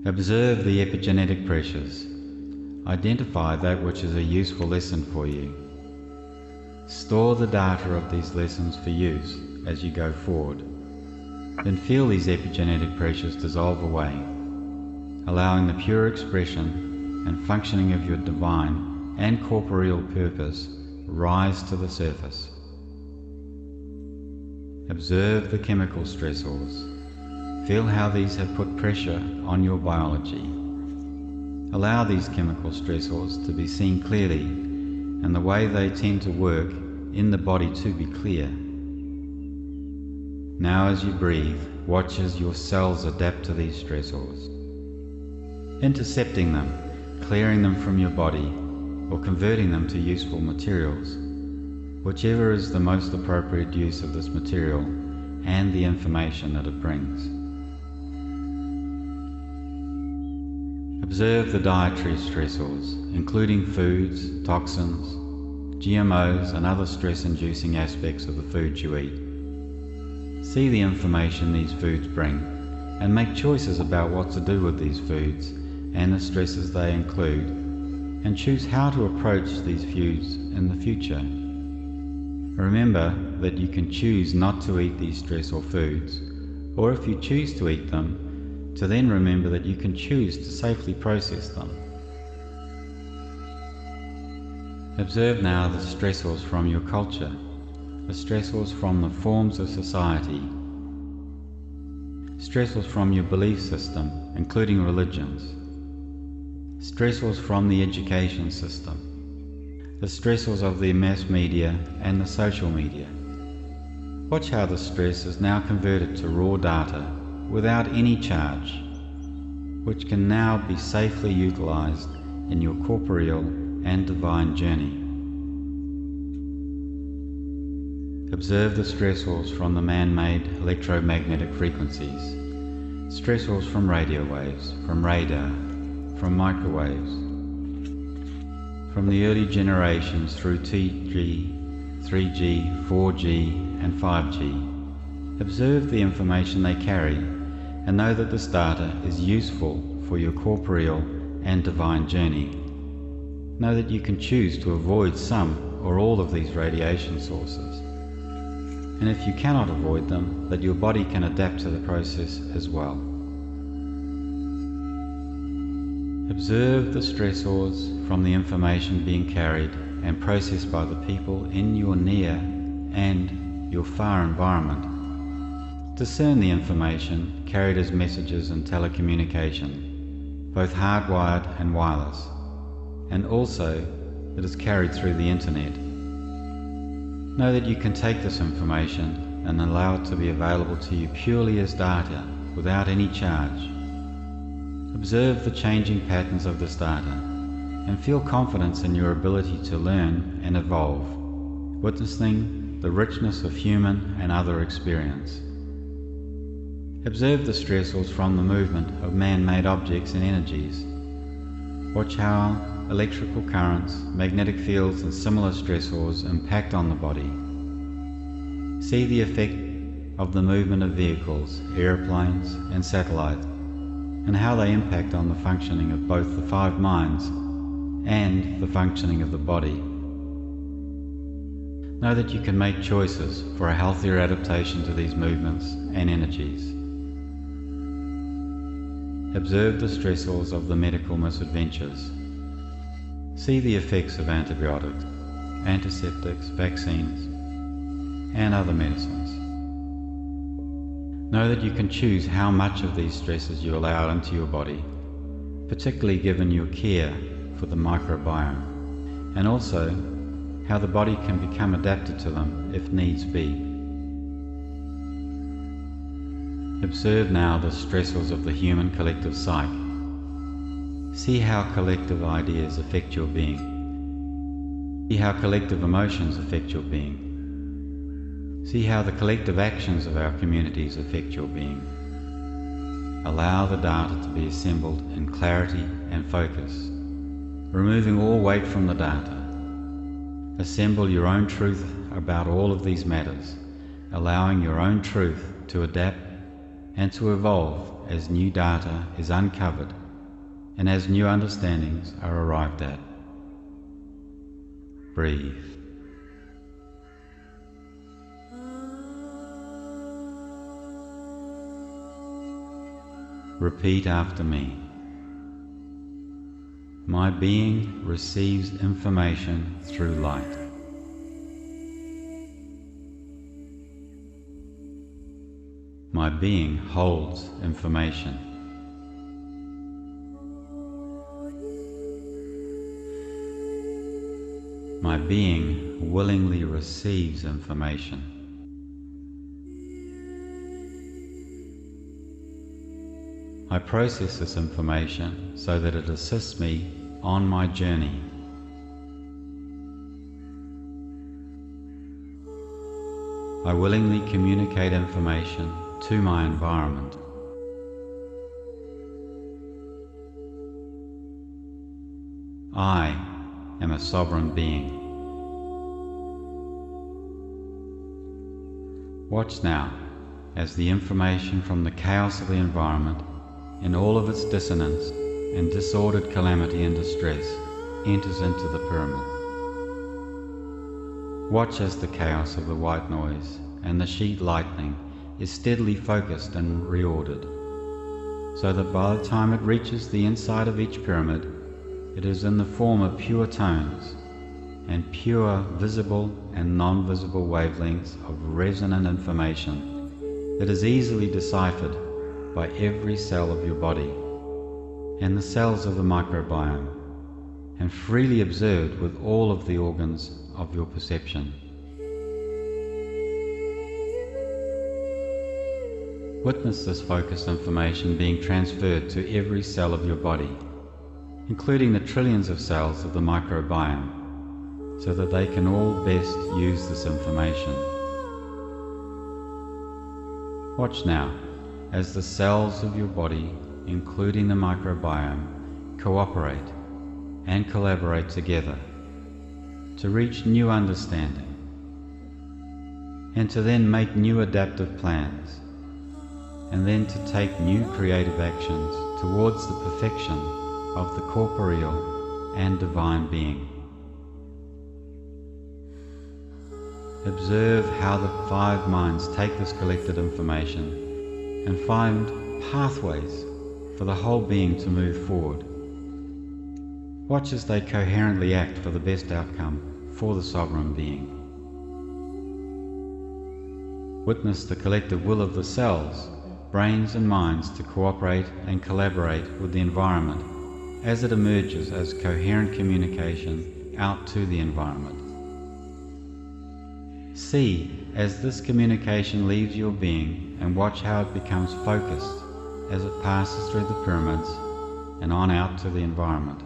Speaker 6: Observe the epigenetic pressures. Identify that which is a useful lesson for you. Store the data of these lessons for use as you go forward. Then feel these epigenetic pressures dissolve away, allowing the pure expression and functioning of your divine and corporeal purpose rise to the surface. Observe the chemical stressors. Feel how these have put pressure on your biology. Allow these chemical stressors to be seen clearly and the way they tend to work in the body to be clear. Now as you breathe, watch as your cells adapt to these stressors, intercepting them, clearing them from your body, or converting them to useful materials, whichever is the most appropriate use of this material and the information that it brings. Observe the dietary stressors, including foods, toxins, GMOs, and other stress-inducing aspects of the food you eat. See the information these foods bring, and make choices about what to do with these foods and the stresses they include, and choose how to approach these foods in the future. Remember that you can choose not to eat these stressful foods, or if you choose to eat them, to then remember that you can choose to safely process them. Observe now the stressors from your culture, the stressors from the forms of society, stressors from your belief system, including religions, stressors from the education system, the stressors of the mass media and the social media. Watch how the stress is now converted to raw data without any charge, which can now be safely utilized in your corporeal and divine journey. Observe the stressors from the man-made electromagnetic frequencies, stressors from radio waves, from radar, from microwaves, from the early generations through 2G, 3G, 4G and 5G. Observe the information they carry and know that this data is useful for your corporeal and divine journey. Know that you can choose to avoid some or all of these radiation sources. And if you cannot avoid them, that your body can adapt to the process as well. Observe the stressors from the information being carried and processed by the people in your near and your far environment. Discern the information carried as messages and telecommunication, both hardwired and wireless, and also that is carried through the internet. Know that you can take this information and allow it to be available to you purely as data, without any charge. Observe the changing patterns of this data and feel confidence in your ability to learn and evolve, witnessing the richness of human and other experience. Observe the stressors from the movement of man-made objects and energies. Watch how electrical currents, magnetic fields and similar stressors impact on the body. See the effect of the movement of vehicles, airplanes and satellites, and how they impact on the functioning of both the five minds and the functioning of the body. Know that you can make choices for a healthier adaptation to these movements and energies. Observe the stressors of the medical misadventures. See the effects of antibiotics, antiseptics, vaccines, and other medicines. Know that you can choose how much of these stresses you allow into your body, particularly given your care for the microbiome, and also how the body can become adapted to them if needs be. Observe now the stressors of the human collective psyche. See how collective ideas affect your being. See how collective emotions affect your being. See how the collective actions of our communities affect your being. Allow the data to be assembled in clarity and focus, removing all weight from the data. Assemble your own truth about all of these matters, allowing your own truth to adapt and to evolve as new data is uncovered and as new understandings are arrived at. Breathe. Repeat after me. My being receives information through light. My being holds information. My being willingly receives information. I process this information so that it assists me on my journey. I willingly communicate information to my environment. I am a sovereign being. Watch now as the information from the chaos of the environment, in all of its dissonance and disordered calamity and distress, enters into the pyramid. Watch as the chaos of the white noise and the sheet lightning is steadily focused and reordered, so that by the time it reaches the inside of each pyramid, it is in the form of pure tones and pure visible and non-visible wavelengths of resonant information that is easily deciphered by every cell of your body and the cells of the microbiome, and freely observed with all of the organs of your perception. Witness this focused information being transferred to every cell of your body, including the trillions of cells of the microbiome, so that they can all best use this information. Watch now as the cells of your body, including the microbiome, cooperate and collaborate together to reach new understanding and to then make new adaptive plans, and then to take new creative actions towards the perfection of the corporeal and divine being. Observe how the five minds take this collected information and find pathways for the whole being to move forward. Watch as they coherently act for the best outcome for the sovereign being. Witness the collective will of the cells, brains and minds to cooperate and collaborate with the environment as it emerges as coherent communication out to the environment. See as this communication leaves your being and watch how it becomes focused as it passes through the pyramids and on out to the environment.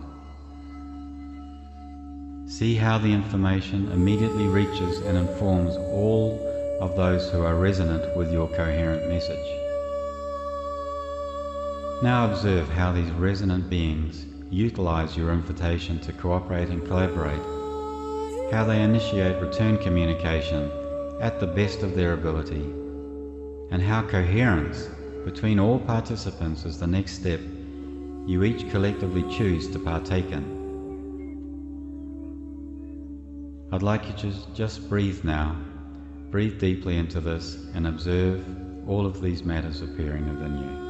Speaker 6: See how the information immediately reaches and informs all of those who are resonant with your coherent message. Now observe how these resonant beings utilize your invitation to cooperate and collaborate, how they initiate return communication at the best of their ability, and how coherence between all participants is the next step you each collectively choose to partake in. I'd like you to just breathe now. Breathe deeply into this and observe all of these matters appearing within you.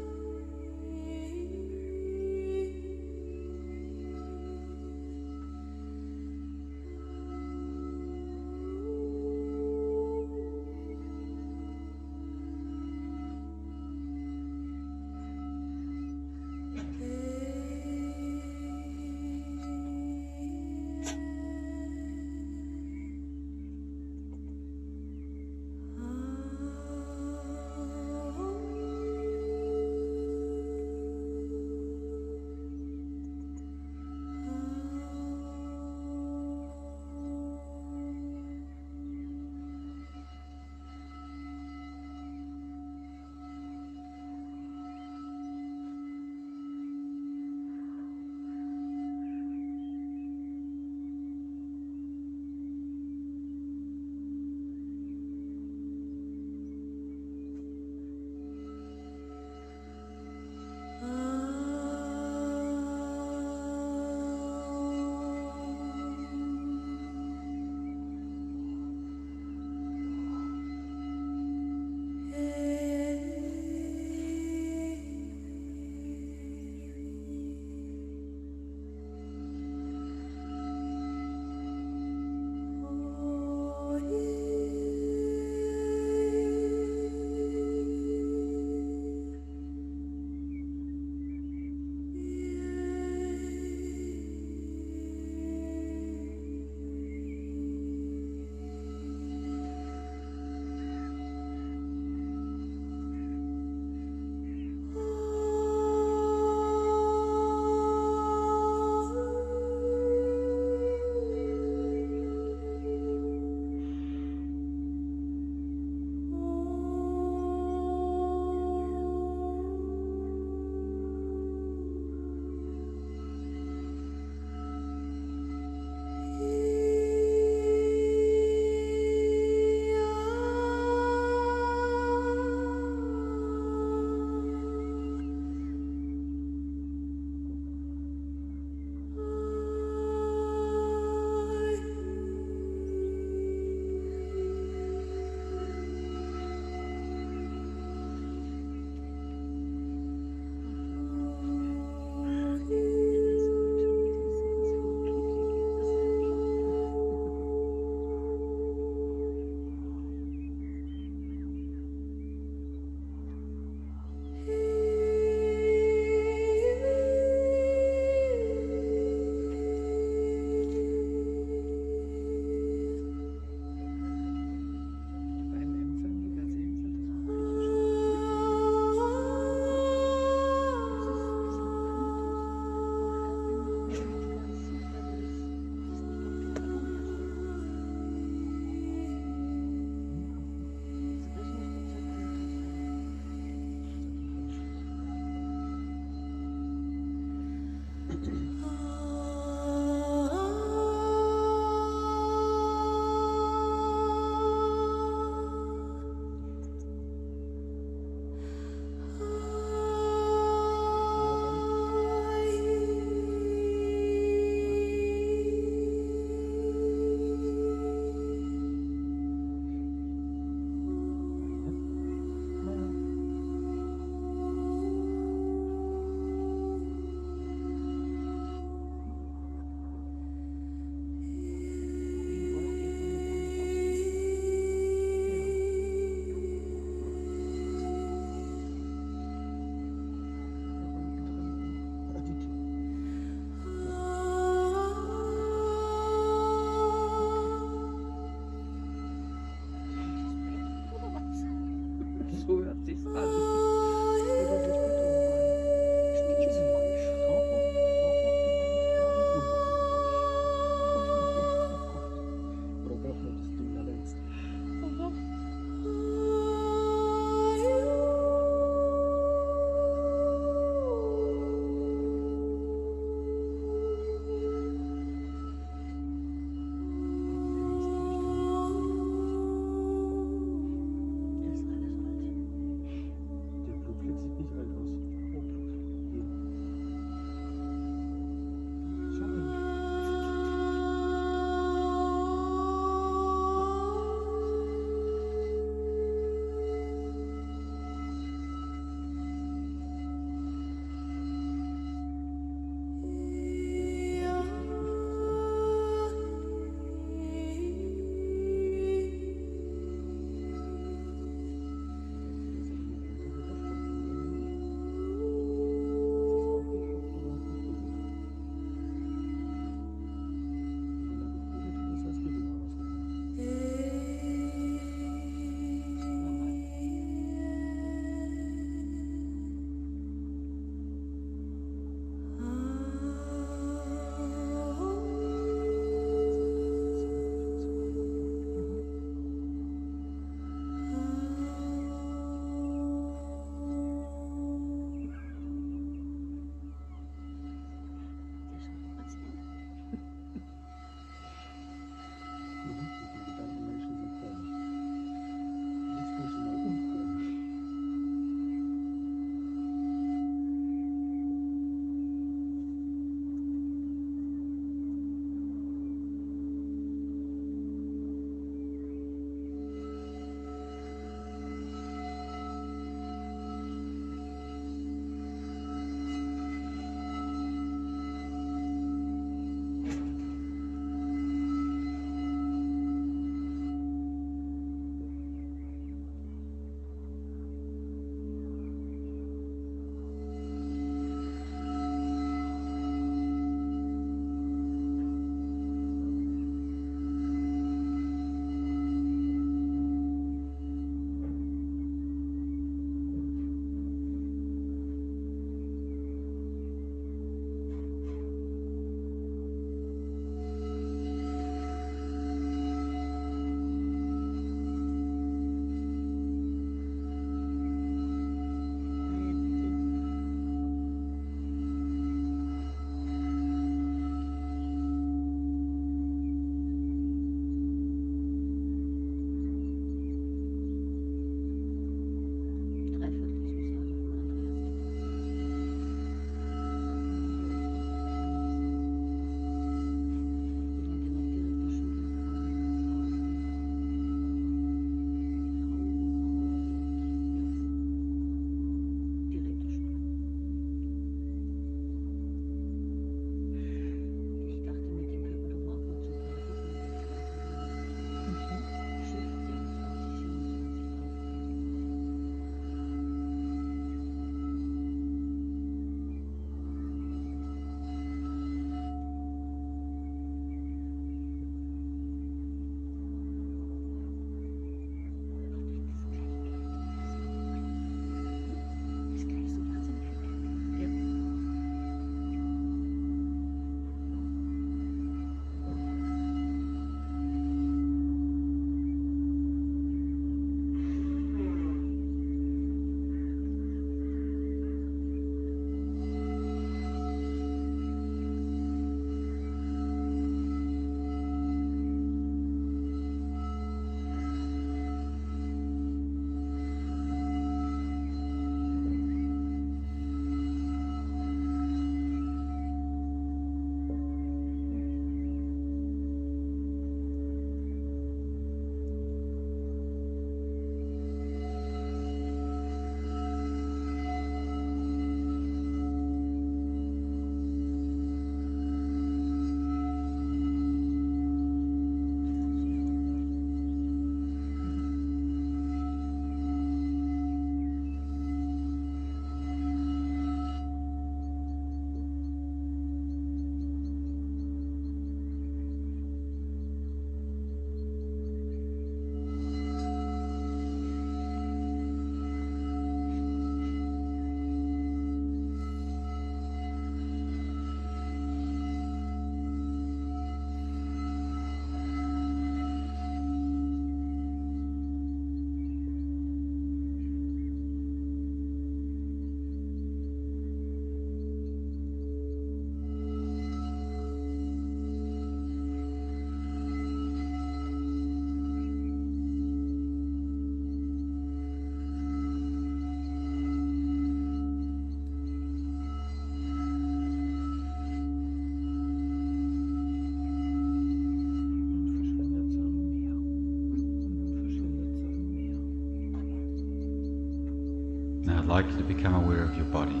Speaker 6: Now I'd like you to become aware of your body.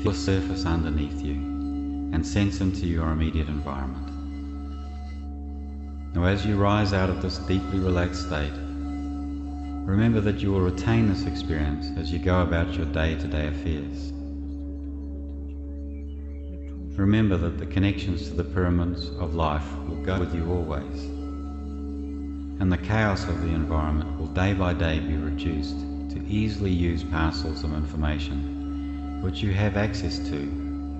Speaker 6: Feel the surface underneath you and sense into your immediate environment. Now as you rise out of this deeply relaxed state, remember that you will retain this experience as you go about your day-to-day affairs. Remember that the connections to the pyramids of life will go with you always, and the chaos of the environment will day by day be reduced to easily use parcels of information which you have access to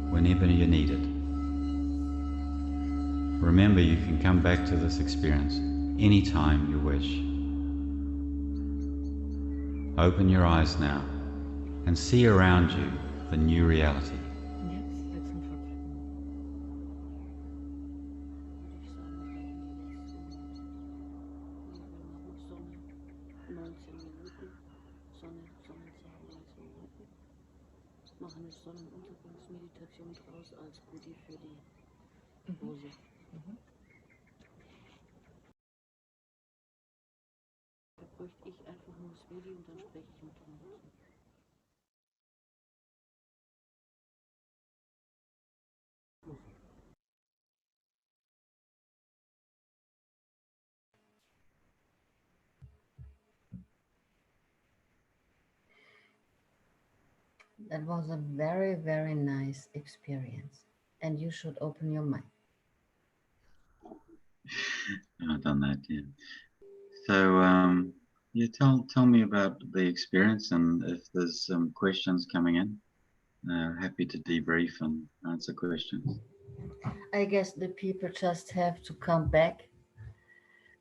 Speaker 6: whenever you need it. Remember, you can come back to this experience anytime you wish. Open your eyes now and see around you the new reality.
Speaker 7: Mach eine Sonnenuntergangsmeditation draus als Goodie für die Hose. Da bräuchte ich einfach nur das Video und dann spreche ich mit dem.
Speaker 1: That was a very, very nice experience. And you should open your mind.
Speaker 2: I've done that, yeah. So, yeah, tell me about the experience, and if there's some questions coming in, happy to debrief and answer questions.
Speaker 1: I guess the people just have to come back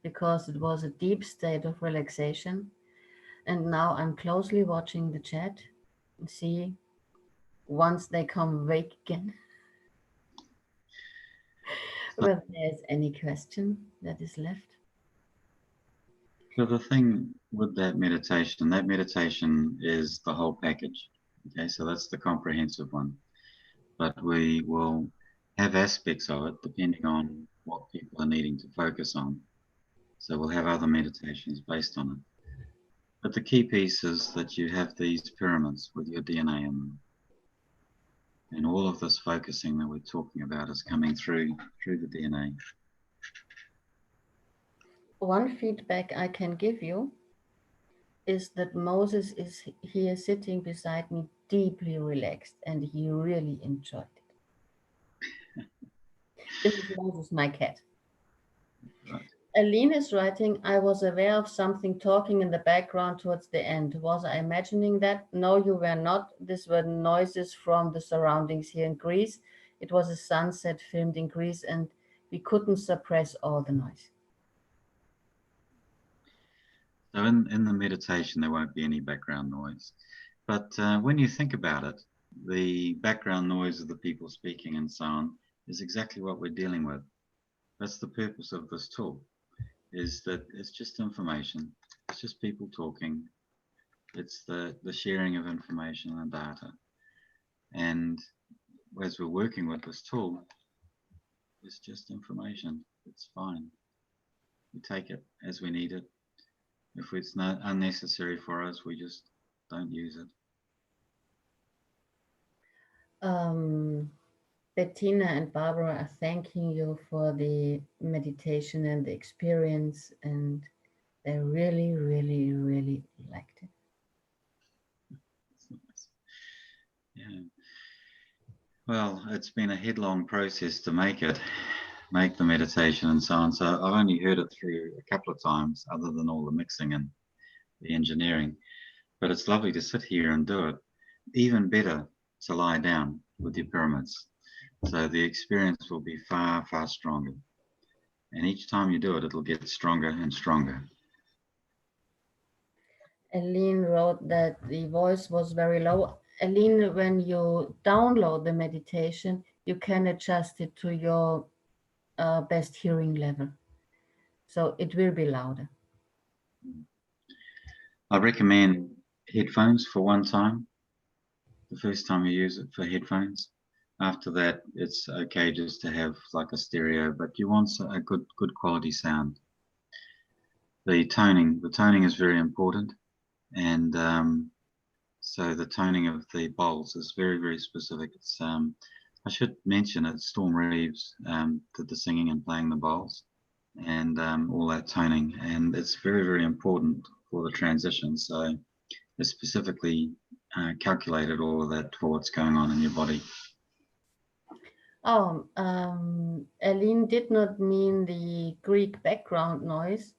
Speaker 1: because it was a deep state of relaxation. And now I'm closely watching the chat and see once they come awake again whether there's any question that is left.
Speaker 2: So the thing with that meditation is the whole package. Okay, so that's the comprehensive one. But we will have aspects of it depending on what people are needing to focus on. So we'll have other meditations based on it. But the key piece is that you have these pyramids with your DNA in them. And all of this focusing that we're talking about is coming through the DNA.
Speaker 1: One feedback I can give you is that Moses is here sitting beside me, deeply relaxed, and he really enjoyed it. This is Moses, my cat.
Speaker 2: Right.
Speaker 1: Aline is writing, I was aware of something talking in the background towards the end. Was I imagining that? No, you were not. These were noises from the surroundings here in Greece. It was a sunset filmed in Greece, and we couldn't suppress all the noise.
Speaker 2: So in the meditation, there won't be any background noise. But when you think about it, the background noise of the people speaking and so on is exactly what we're dealing with. That's the purpose of this tool, is that it's just information. It's just people talking. It's the sharing of information and data. And as we're working with this tool, it's just information. It's fine. We take it as we need it. If it's not unnecessary for us, we just don't use it.
Speaker 1: Bettina and Barbara are thanking you for the meditation and the experience, and they really, really, really liked it.
Speaker 2: Yeah. Well, it's been a headlong process to make the meditation and so on. So I've only heard it through a couple of times, other than all the mixing and the engineering. But it's lovely to sit here and do it. Even better to lie down with your pyramids. So the experience will be far, far stronger. And each time you do it, it'll get stronger and stronger.
Speaker 1: Aline wrote that the voice was very low. Aline, when you download the meditation, you can adjust it to your best hearing level. So it will be louder.
Speaker 2: I recommend headphones for one time. The first time you use it for headphones. After that, it's okay just to have like a stereo, but you want a good quality sound. The toning is very important. And so the toning of the bowls is very, very specific. It's I should mention that Storm Reeves did the singing and playing the bowls and all that toning, and it's very, very important for the transition. So it specifically calculated all of that for what's going on in your body.
Speaker 1: Oh, Aline did not mean the Greek background noise.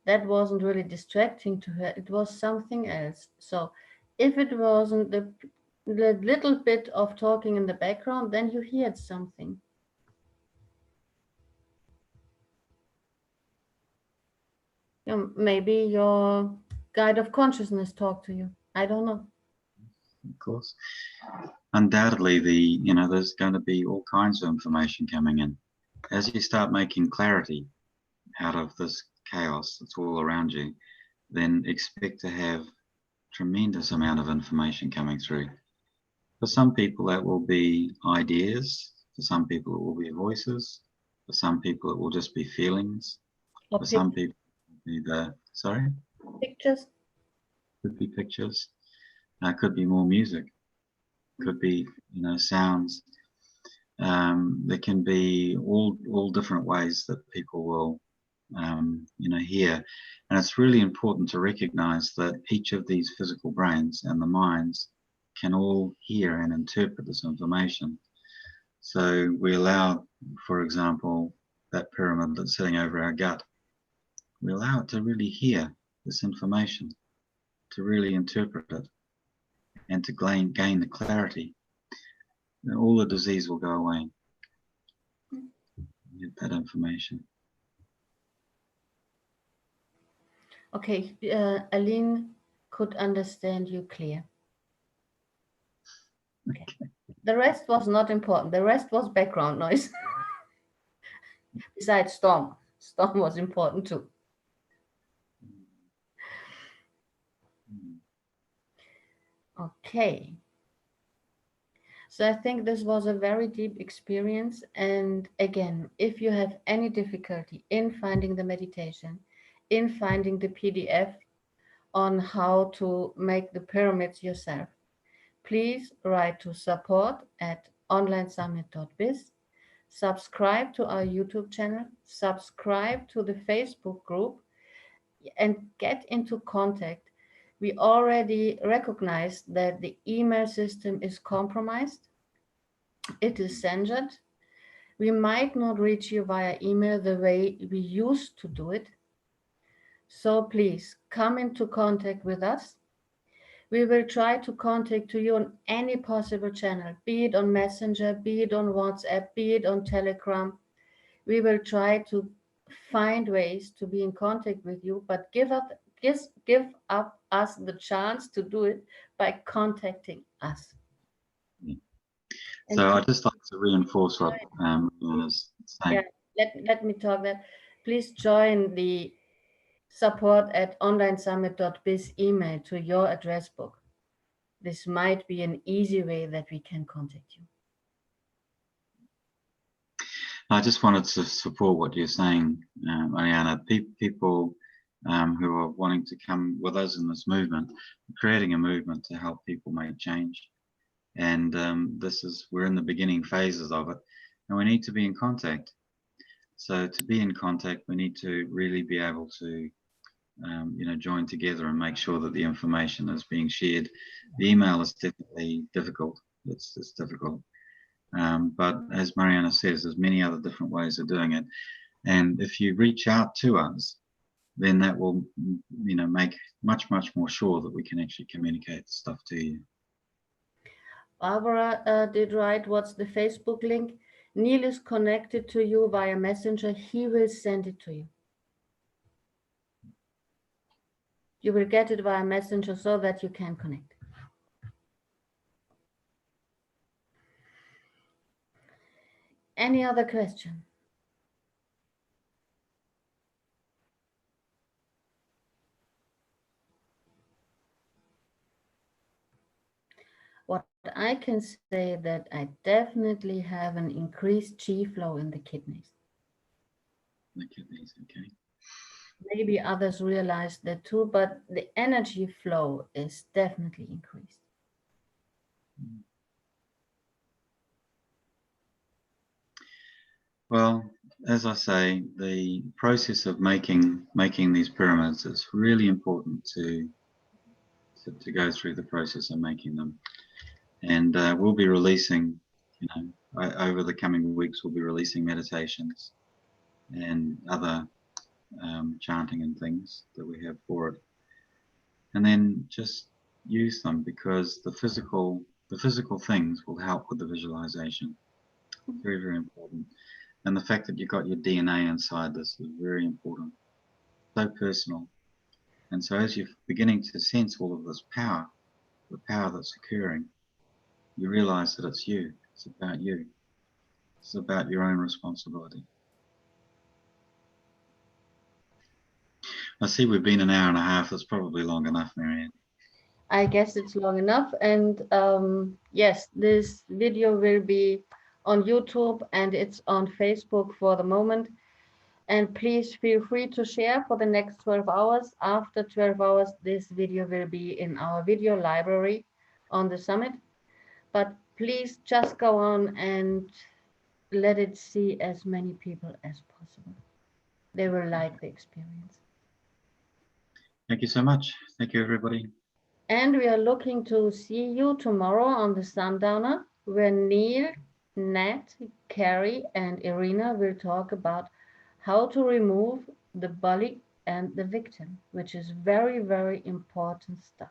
Speaker 1: That wasn't really distracting to her. It was something else. So if it wasn't the little bit of talking in the background, then you heard something. Maybe your guide of consciousness talked to you. I don't know.
Speaker 2: Of course, undoubtedly, there's going to be all kinds of information coming in as you start making clarity out of this chaos that's all around you. Then expect to have tremendous amount of information coming through. For some people, that will be ideas. For some people, it will be voices. For some people, it will just be feelings.
Speaker 1: Or
Speaker 2: For some people, it will be
Speaker 1: pictures.
Speaker 2: Could be pictures. Could be more music. Could be, sounds. There can be all different ways that people will, hear. And it's really important to recognize that each of these physical brains and the minds can all hear and interpret this information. So we allow, for example, that pyramid that's sitting over our gut, we allow it to really hear this information, to really interpret it, and to gain the clarity. And all the disease will go away. Get that information.
Speaker 1: Okay, Aline could understand you clear. Okay. The rest was not important. The rest was background noise. Besides Storm. Storm was important too. Okay. So I think this was a very deep experience. And again, if you have any difficulty in finding the meditation, in finding the PDF on how to make the pyramids yourself, please write to support@onlinesummit.biz. Subscribe to our YouTube channel, subscribe to the Facebook group, and get into contact. We already recognized that the email system is compromised. It is censored. We might not reach you via email the way we used to do it. So please come into contact with us. We will try to contact you on any possible channel, be it on Messenger, be it on WhatsApp, be it on Telegram. We will try to find ways to be in contact with you, but give up us the chance to do it by contacting us.
Speaker 2: So I'd just like to reinforce what is saying.
Speaker 1: Yeah, let me talk that. Please join the support@onlinesummit.biz email to your address book. This might be an easy way that we can contact you.
Speaker 2: I just wanted to support what you're saying, Mariana. People who are wanting to come with us in this movement, creating a movement to help people make change. And we're in the beginning phases of it, and we need to be in contact. So to be in contact, we need to really be able to, join together and make sure that the information is being shared. The email is definitely difficult. It's difficult. But as Mariana says, there's many other different ways of doing it. And if you reach out to us, then that will, make much more sure that we can actually communicate the stuff to you.
Speaker 1: Barbara did write, what's the Facebook link? Neil is connected to you via Messenger. He will send it to you. You will get it via Messenger so that you can connect. Any other question? What I can say that I definitely have an increased Qi flow in the kidneys.
Speaker 2: The kidneys, okay.
Speaker 1: Maybe others realize that too, but the energy flow is definitely increased.
Speaker 2: Well, as I say, the process of making these pyramids is really important to go through the process of making them. And we'll be releasing, over the coming weeks, we'll be releasing meditations and other chanting and things that we have for it. And then just use them, because the physical things will help with the visualization. Very, very important. And the fact that you've got your DNA inside this is very important. So personal. And so as you're beginning to sense all of this power, the power that's occurring, you realize that it's you. It's about you. It's about your own responsibility. I see we've been an hour and a half. That's probably long enough, Marianne.
Speaker 1: I guess it's long enough. And yes, this video will be on YouTube and it's on Facebook for the moment. And please feel free to share for the next 12 hours. After 12 hours, this video will be in our video library on the summit. But please just go on and let it see as many people as possible. They will like the experience.
Speaker 2: Thank you so much. Thank you, everybody.
Speaker 1: And we are looking to see you tomorrow on the Sundowner, where Neil, Nat, Carrie, and Irina will talk about how to remove the bully and the victim, which is very, very important stuff.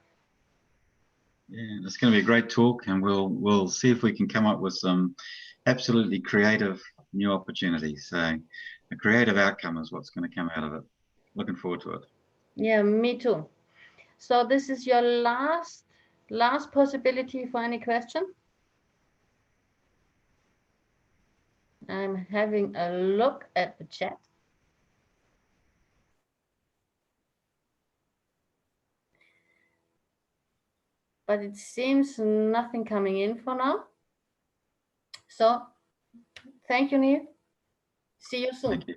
Speaker 2: Yeah, it's going to be a great talk, and we'll see if we can come up with some absolutely creative new opportunities. So a creative outcome is what's going to come out of it. Looking forward to it.
Speaker 1: Yeah, me too. So this is your last possibility for any question. I'm having a look at the chat. But it seems nothing coming in for now. So thank you, Neil. See you soon.
Speaker 2: Thank you.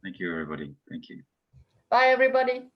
Speaker 2: Thank you, everybody. Thank you.
Speaker 1: Bye, everybody.